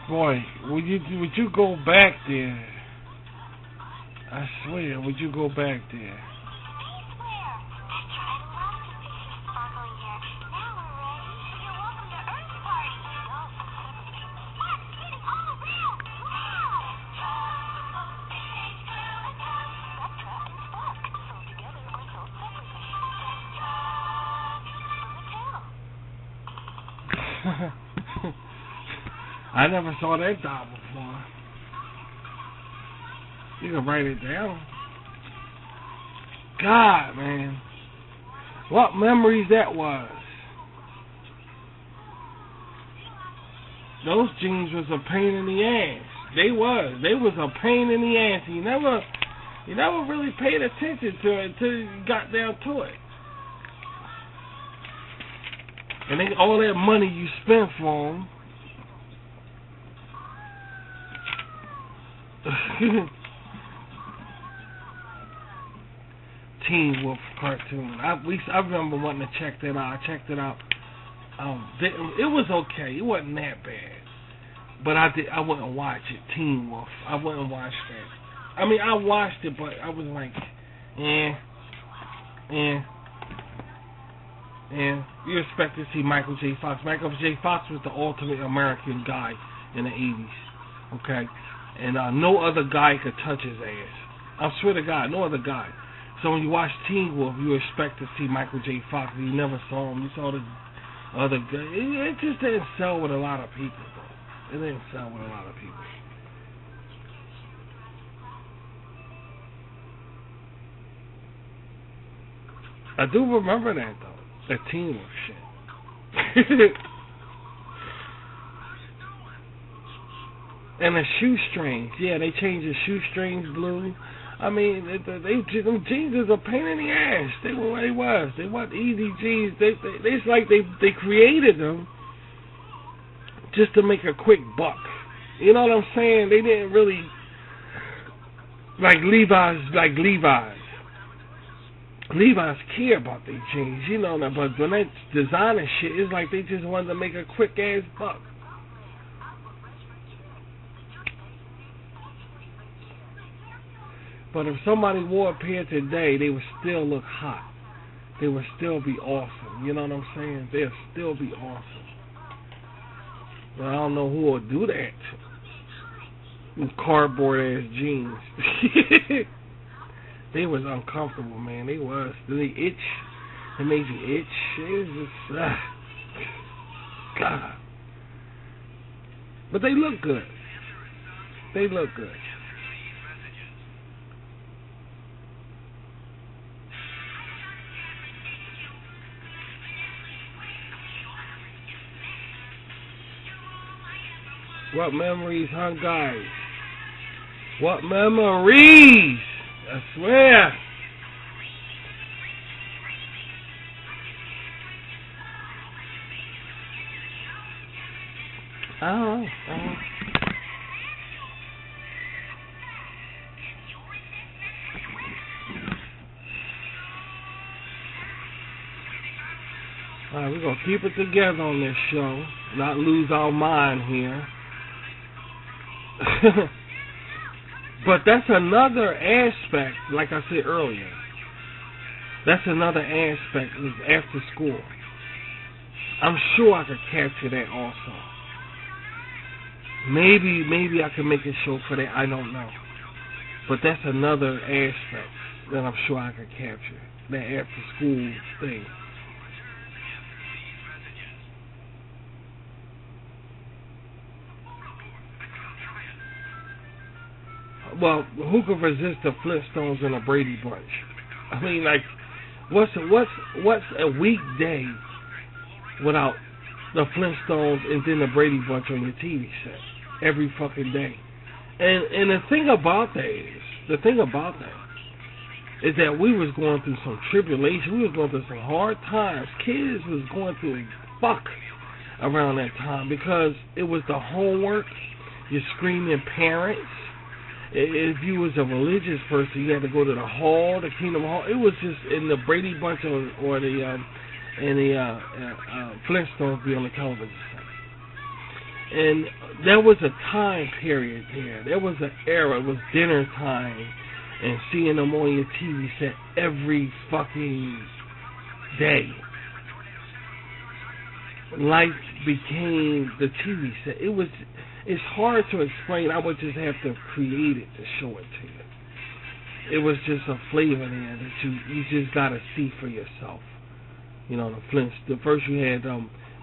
Boy, would you go back there? I swear, would you go back there? I never saw that doll before. You can write it down. God, man. What memories that was. Those jeans was a pain in the ass. They was. They was a pain in the ass. You never really paid attention to it until you got down to it. And then all that money you spent for them. Teen Wolf cartoon. I remember wanting to check that out. I checked it out. It was okay. It wasn't that bad. But I wouldn't watch it. Teen Wolf. I wouldn't watch that. I mean, I watched it, but I was like, you expect to see Michael J. Fox. Michael J. Fox was the ultimate American guy in the 80s. Okay? And no other guy could touch his ass. I swear to God, no other guy. So when you watch Teen Wolf, you expect to see Michael J. Fox. You never saw him. You saw the other guy. It just didn't sell with a lot of people, though. It didn't sell with a lot of people. I do remember that, though. That Teen Wolf shit. And the shoestrings. Yeah, they changed the shoestrings blue. I mean, them jeans is a pain in the ass. They were what they was. They weren't easy jeans. It's like they created them just to make a quick buck. You know what I'm saying? They didn't really like Levi's. Levi's care about their jeans, you know that. But when that's designer shit, it's like they just wanted to make a quick ass buck. But if somebody wore a pair today, they would still look hot. They would still be awesome. You know what I'm saying? They'll still be awesome. But I don't know who will do that. With cardboard ass jeans. They was uncomfortable, man. They was. They itch. It made you itch. It was just, God. But they look good. They look good. What memories, huh, guys? What memories? I swear. Oh. Alright, we're going to keep it together on this show. Not lose our mind here. But that's another aspect, like I said earlier. That's another aspect is after school. I'm sure I could capture that also. Maybe I can make a show for that. I don't know. But that's another aspect that I'm sure I could capture. That after school thing. Well, who could resist the Flintstones and the Brady Bunch? I mean, like, what's a weekday without the Flintstones and then the Brady Bunch on your TV set every fucking day? And the thing about that is that we was going through some tribulation. We was going through some hard times. Kids was going through fuck around that time because it was the homework, your screaming parents. If you was a religious person, you had to go to the hall, the Kingdom Hall. It was just in the Brady Bunch or the Flintstones be on the television set. And there was a time period there. There was an era. It was dinner time, and seeing them on your TV set every fucking day. Life became the TV set. It's hard to explain. I would just have to create it to show it to you. It was just a flavor there that you just gotta see for yourself. You know, the Flintstones. First you had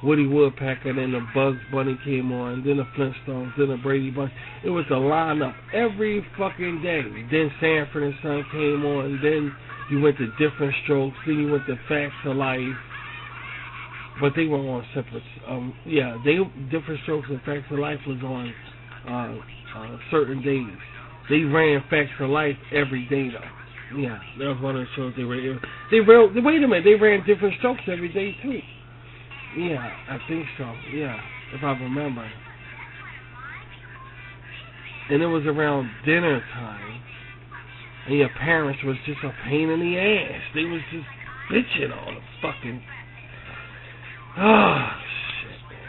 Woody Woodpecker, then the Bugs Bunny came on, then the Flintstones, then the Brady Bunch. It was a lineup every fucking day. Then Sanford and Son came on, then you went to Different Strokes, then you went to Facts of Life. But they were on separate. Different Strokes and Facts of Life was on certain days. They ran Facts of Life every day though. Yeah, that was one of the shows they ran. Wait a minute, they ran Different Strokes every day too. Yeah, I think so. Yeah, if I remember. and it was around dinner time, and your parents was just a pain in the ass. They was just bitching on the fucking... Oh, shit, man.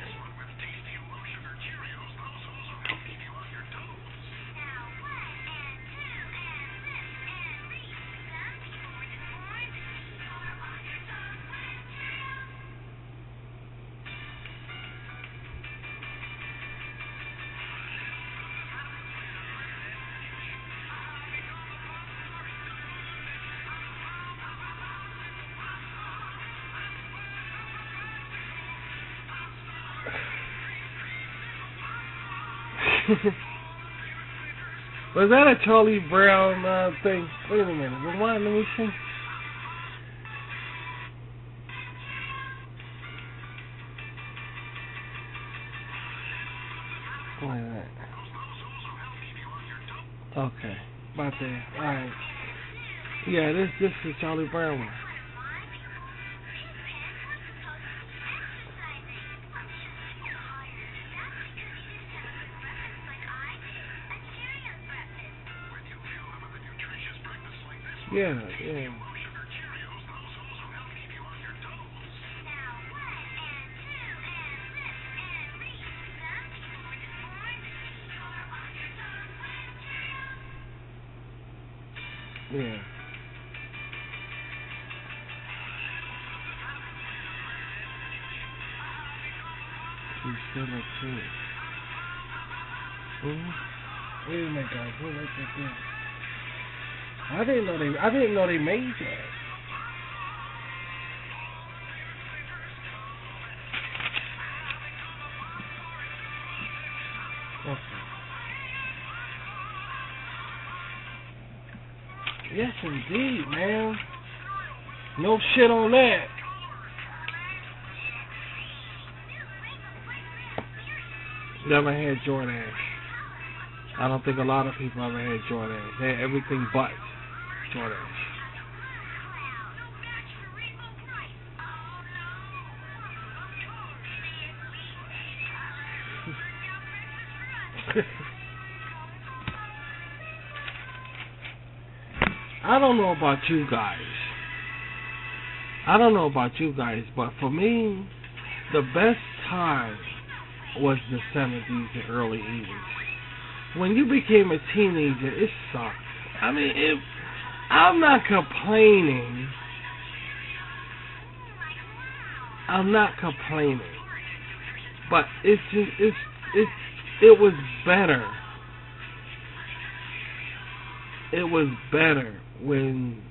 Was that a Charlie Brown thing? Wait a minute. Rewind, let me see. Wait a minute. Okay. About there. Alright. Yeah, this is Charlie Brown one. Yeah. Yeah. She's still a kid. Wait a minute, guys. Who let that go? I didn't know they made that. Okay. Yes, indeed, man. No shit on that. Never had Jordache. I don't think a lot of people ever had Jordache. They had everything but Jordache. I don't know about you guys, but for me, the best time was the 70s and early 80s. When you became a teenager, it sucked. I mean, I'm not complaining. But it was better. It was better when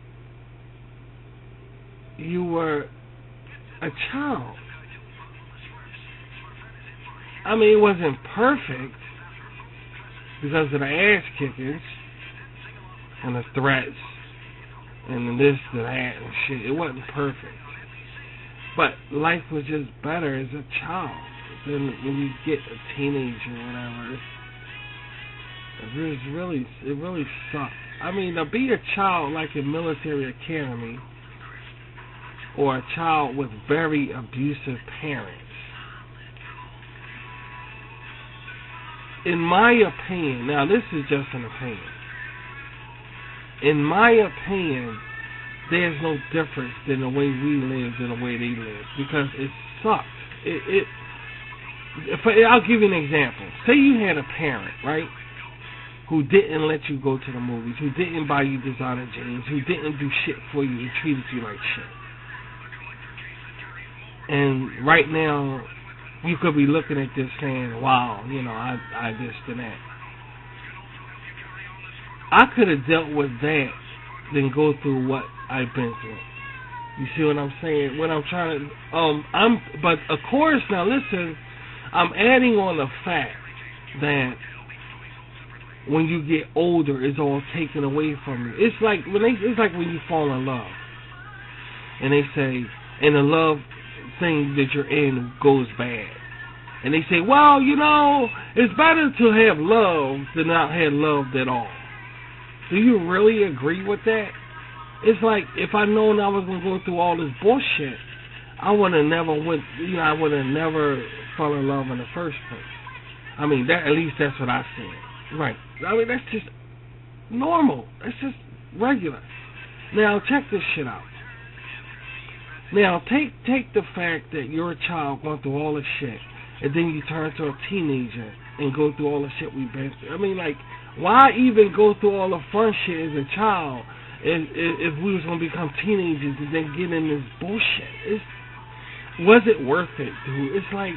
you were a child. I mean, it wasn't perfect because of the ass kickings and the threats and this and that and shit. It wasn't perfect. But life was just better as a child than when you get a teenager or whatever. It really sucks. I mean, to be a child like a military academy or a child with very abusive parents, in my opinion, now this is just an opinion, in my opinion, there's no difference than the way we lived and the way they lived, because it sucked. I'll give you an example. Say you had a parent, right, who didn't let you go to the movies, who didn't buy you designer jeans, who didn't do shit for you and treated you like shit. And right now, you could be looking at this saying, wow, you know, I this and that. I could have dealt with that than go through what I've been through. You see what I'm saying? What I'm trying to, but of course, now listen, I'm adding on the fact that when you get older, it's all taken away from you. It's like when you fall in love, and they say, and the love thing that you're in goes bad, and they say, well, you know, it's better to have love than not have loved at all. Do you really agree with that? It's like, if I'd known I was gonna go through all this bullshit, I would have never fell in love in the first place. I mean, at least that's what I said. Right. I mean, that's just normal. That's just regular. Now, check this shit out. Now, take the fact that you're a child going through all this shit, and then you turn to a teenager and go through all the shit we've been through. I mean, like, why even go through all the fun shit as a child if we was going to become teenagers and then get in this bullshit? Was it worth it, dude? It's like,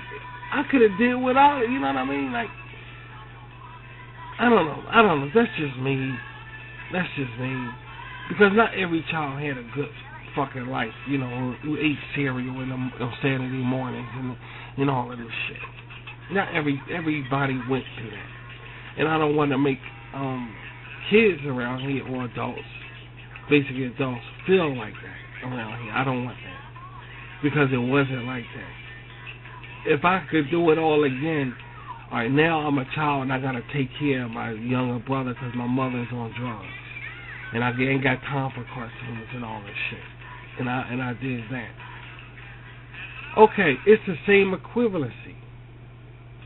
I could have did without it, you know what I mean? Like, I don't know. That's just me. Because not every child had a good fucking life, you know, who ate cereal on Saturday mornings and all of this shit. Not everybody went through that. And I don't want to make kids around here or adults, basically adults, feel like that around here. I don't want that. Because it wasn't like that. If I could do it all again, all right, now I'm a child and I got to take care of my younger brother because my mother's on drugs. And I ain't got time for cartoons and all this shit. And I did that. Okay, it's the same equivalency.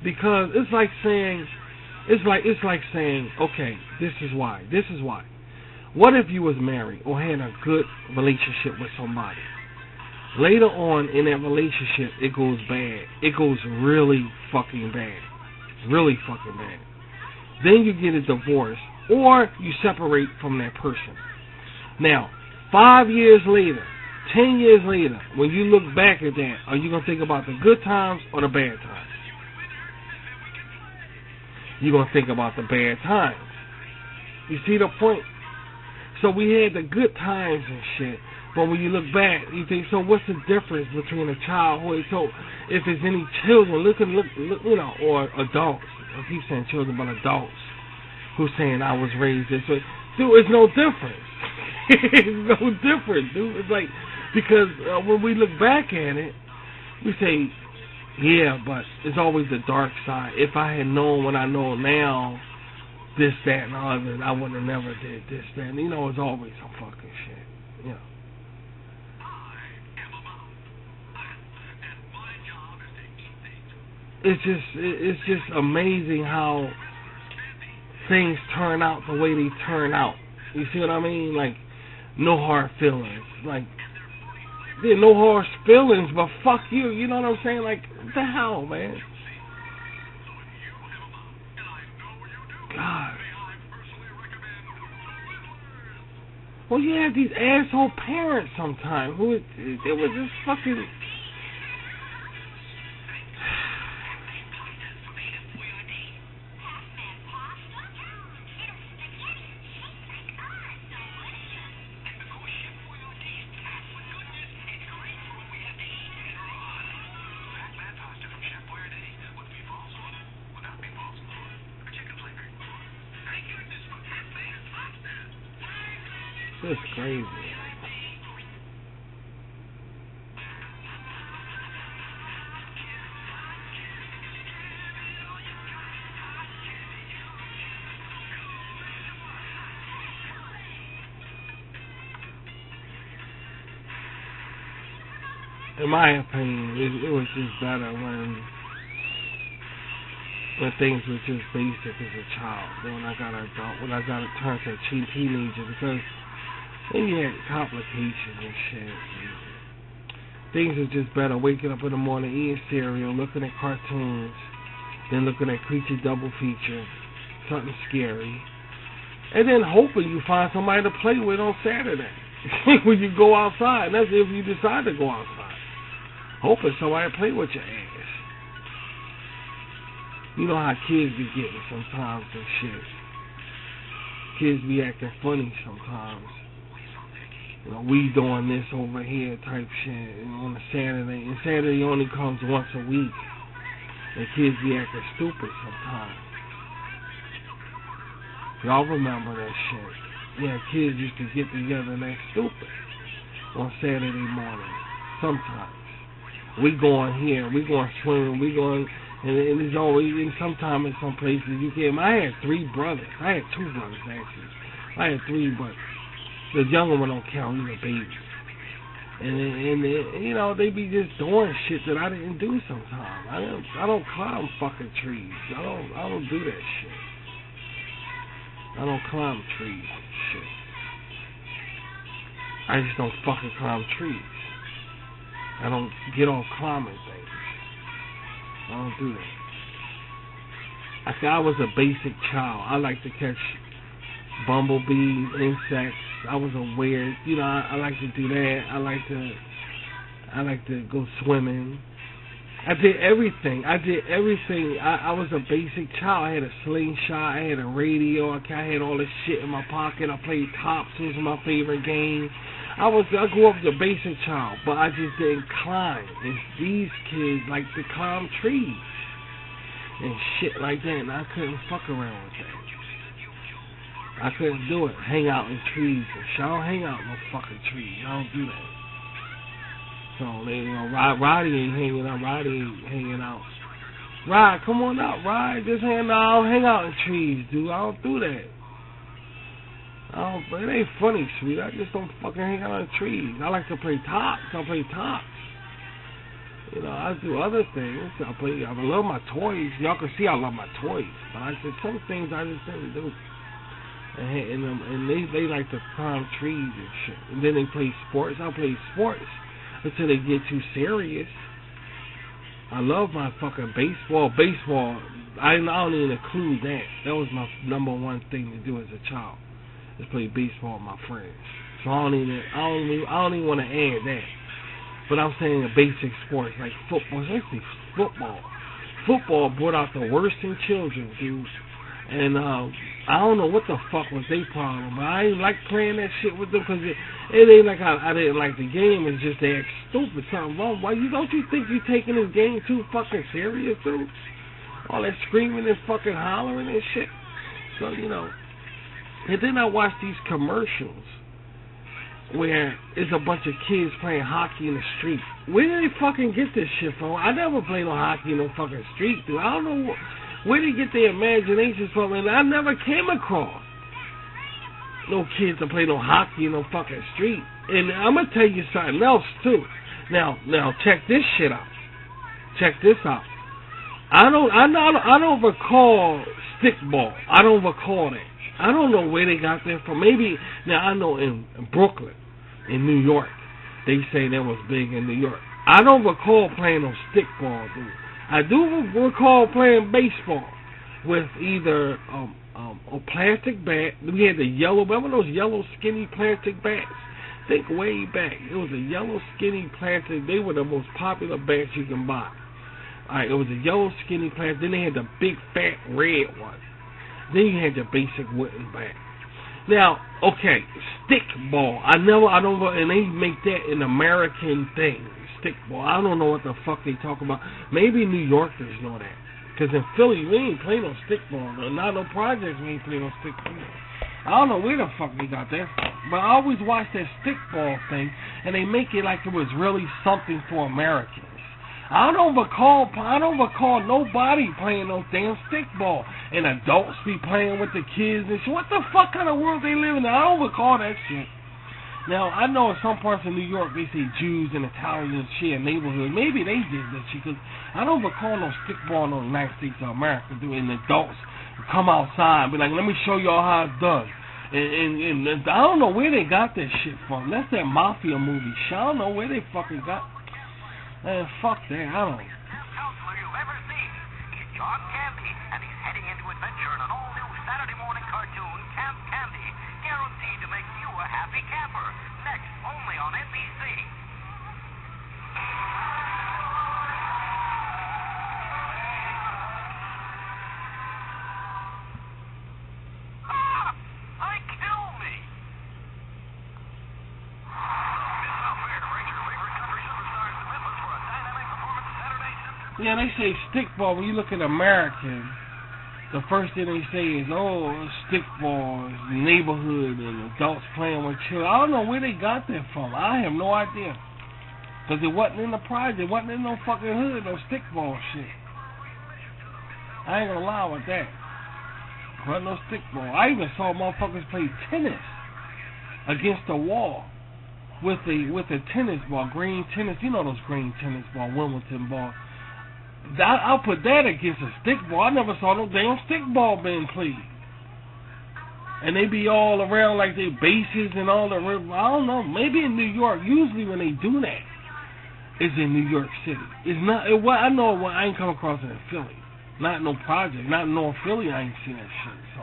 Because it's like saying, okay, this is why. What if you was married or had a good relationship with somebody? Later on in that relationship, it goes bad. It goes really fucking bad. Really fucking bad. Then you get a divorce or you separate from that person. Now, 5 years later, 10 years later, when you look back at that, are you going to think about the good times or the bad times? You're going to think about the bad times. You see the point? So we had the good times and shit, but when you look back, you think, so what's the difference between a childhood? So if there's any children, look, you know, or adults, I keep saying children, but adults, who's saying I was raised this way. Dude, it's no difference. It's no different, dude. It's like, because when we look back at it, we say, yeah, but it's always the dark side. If I had known what I know now, this, that, and other, I would have never did this, that. And, you know, it's always some fucking shit. You know. It's just amazing how things turn out the way they turn out. You see what I mean? Like, no hard feelings. Like, yeah, no hard feelings, but fuck you. You know what I'm saying? Like, what the hell, man? God. Well, you have these asshole parents sometimes who it was just fucking. It's crazy. In my opinion, it was just better when things were just basic as a child. Then when I got an adult, when I got to turn to a teenager, because then you had complications and shit. Things are just better. Waking up in the morning, eating cereal, looking at cartoons, then looking at Creature Double Feature, something scary, and then hoping you find somebody to play with on Saturday when you go outside. And that's if you decide to go outside. Hoping somebody to play with your ass. You know how kids be getting sometimes and shit. Kids be acting funny sometimes. You know, we doing this over here type shit on a Saturday. And Saturday only comes once a week. And kids be acting stupid sometimes. Y'all remember that shit. Yeah, kids used to get together and act stupid on Saturday morning. Sometimes. We going here, we going swimming, we going, and it's always, and sometimes in some places you can't. I had 3 brothers. I had 2 brothers, actually. I had 3, but the younger one don't count. He's a baby. And you know, they be just doing shit that I didn't do sometimes. I don't climb fucking trees. I don't do that shit. I don't climb trees and shit. I just don't fucking climb trees. I don't get on climbing things. I don't do that. I think I was a basic child. I like to catch bumblebees, insects. I was a weird, you know, I like to do that. I like to go swimming. I did everything. I was a basic child. I had a slingshot. I had a radio. I had all this shit in my pocket. I played Tops. It was my favorite game. I grew up as a basic child, but I just didn't climb. And these kids like to climb trees and shit like that, and I couldn't fuck around with that. I couldn't do it. Hang out in trees and shit. I don't hang out in no fucking trees. I don't do that. So, you know, Roddy ain't hanging out. Rod, come on out, Rod. Just hang out in trees, dude. I don't do that. It ain't funny, sweet. I just don't fucking hang out in trees. I like to play Tops. You know, I do other things. I love my toys. Y'all can see I love my toys. But some things I just didn't do. And they like to climb trees and shit. And then they play sports. I play sports until they get too serious. I love my fucking baseball. I don't even include that. That was my number one thing to do as a child, is play baseball with my friends. So I don't even want to add that. But I'm saying the basic sports like football, especially football. Football brought out the worst in children, dude. And I don't know what the fuck was their problem, but I ain't like playing that shit with them because it ain't like I didn't like the game. It's just they act stupid. Something wrong. Why don't you think you taking this game too fucking serious, dude? All that screaming and fucking hollering and shit. So, you know. And then I watch these commercials where it's a bunch of kids playing hockey in the street. Where do they fucking get this shit from? I never played no hockey in no fucking street, dude. I don't know where they get their imaginations from, and I never came across no kids to play no hockey in no fucking street. And I'm gonna tell you something else too. Now check this shit out. Check this out. I don't recall stickball. I don't recall that. I don't know where they got that from. Maybe now I know in Brooklyn, in New York, they say that was big in New York. I don't recall playing no stickball, dude. I do recall playing baseball with either a plastic bat. We had the yellow, remember those yellow skinny plastic bats? Think way back. It was a yellow skinny plastic. They were the most popular bats you can buy. Alright, it was a yellow skinny plastic. Then they had the big fat red one. Then you had the basic wooden bat. Now, okay, stickball. And they make that an American thing. Stickball. I don't know what the fuck they talk about. Maybe New Yorkers know that. Because in Philly, we ain't play no stickball. Not no projects, we ain't play no stickball. I don't know where the fuck they got that from. But I always watch that stickball thing, and they make it like it was really something for Americans. I don't recall nobody playing no damn stickball. And adults be playing with the kids and shit. What the fuck kind of world they live in? I don't recall that shit. Now, I know in some parts of New York they say Jews and Italians share a neighborhood. Maybe they did that shit, because I don't recall no stickball in the United States of America doing adults come outside and be like, let me show y'all how it's done. And I don't know where they got that shit from. That's that mafia movie shit. I don't know where they fucking got. Man, fuck that. I don't know. Counselor you've ever seen. He's John Candy, and he's heading into adventure in an all-new Saturday morning cartoon, Camp Candy, guaranteed to make you a happy camper. Next, only on NBC. I killed me. Yeah, they say stickball. When you look at Americans, the first thing they say is, oh, stickball is the neighborhood and adults playing with children. I don't know where they got that from. I have no idea. Because it wasn't in the project. It wasn't in no fucking hood, no stickball shit. I ain't gonna lie with that. It wasn't no stickball. I even saw motherfuckers play tennis against the wall with a tennis ball, green tennis. You know those green tennis ball, Wimbledon ball. I'll put that against a stickball. I never saw no damn stickball being played. And they be all around like their bases and all the. I don't know. Maybe in New York. Usually when they do that, it's in New York City. It's not. I know. I ain't come across it in Philly. Not no project. Not in North Philly. I ain't seen that shit. So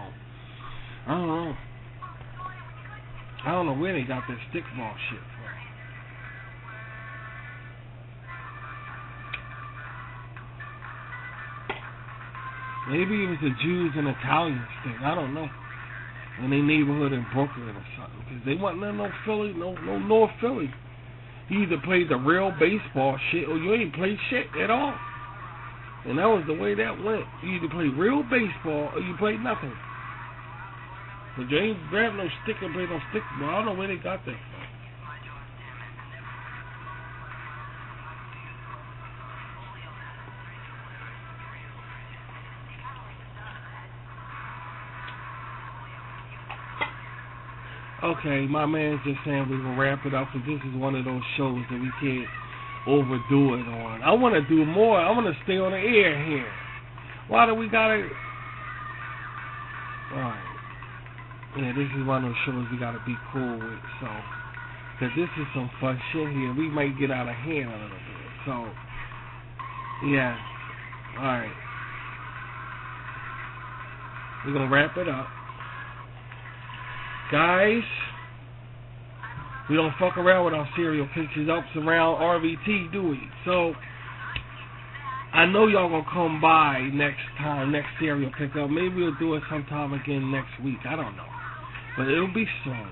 I don't know. I don't know where they got this stickball shit from. Maybe it was the Jews and Italians thing. I don't know. In their neighborhood in Brooklyn or something. Because they wasn't in no Philly, no North Philly. You either played the real baseball shit or you ain't played shit at all. And that was the way that went. You either play real baseball or you play nothing. But you ain't grab no stick and play no stickball. I don't know where they got that from. Okay, my man's just saying we're going to wrap it up because this is one of those shows that we can't overdo it on. I want to do more. I want to stay on the air here. Why do we got to... Alright. Yeah, this is one of those shows we got to be cool with, so... Because this is some fun shit here. We might get out of hand a little bit, so... Yeah. Alright. We're going to wrap it up. Guys, we don't fuck around with our serial pictures ups around RVT, do we? So, I know y'all gonna come by next time, next serial pickup. Maybe we'll do it sometime again next week. I don't know. But it'll be soon.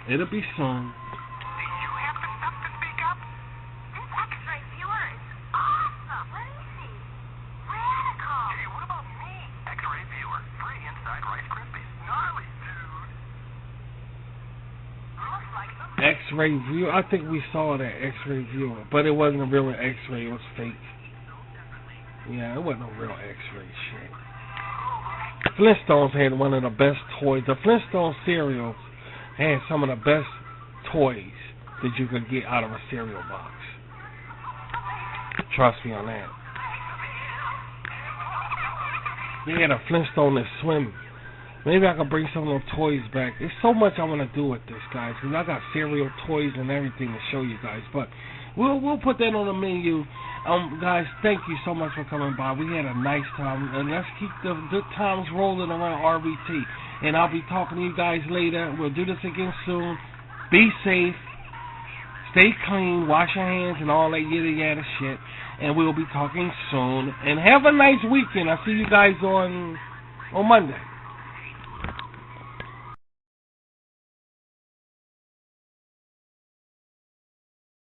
It'll be soon. X-ray viewer. I think we saw that X-ray viewer, but it wasn't a real X-ray. It was fake. Yeah, it wasn't a real X-ray shit. Flintstones had one of the best toys. The Flintstone cereals had some of the best toys that you could get out of a cereal box. Trust me on that. They had a Flintstone that swim. Maybe I can bring some of those toys back. There's so much I want to do with this, guys, because I got cereal toys and everything to show you guys. But we'll put that on the menu. Guys, thank you so much for coming by. We had a nice time, and let's keep the good times rolling around RVT. And I'll be talking to you guys later. We'll do this again soon. Be safe. Stay clean. Wash your hands and all that yada shit. And we'll be talking soon. And have a nice weekend. I'll see you guys on Monday.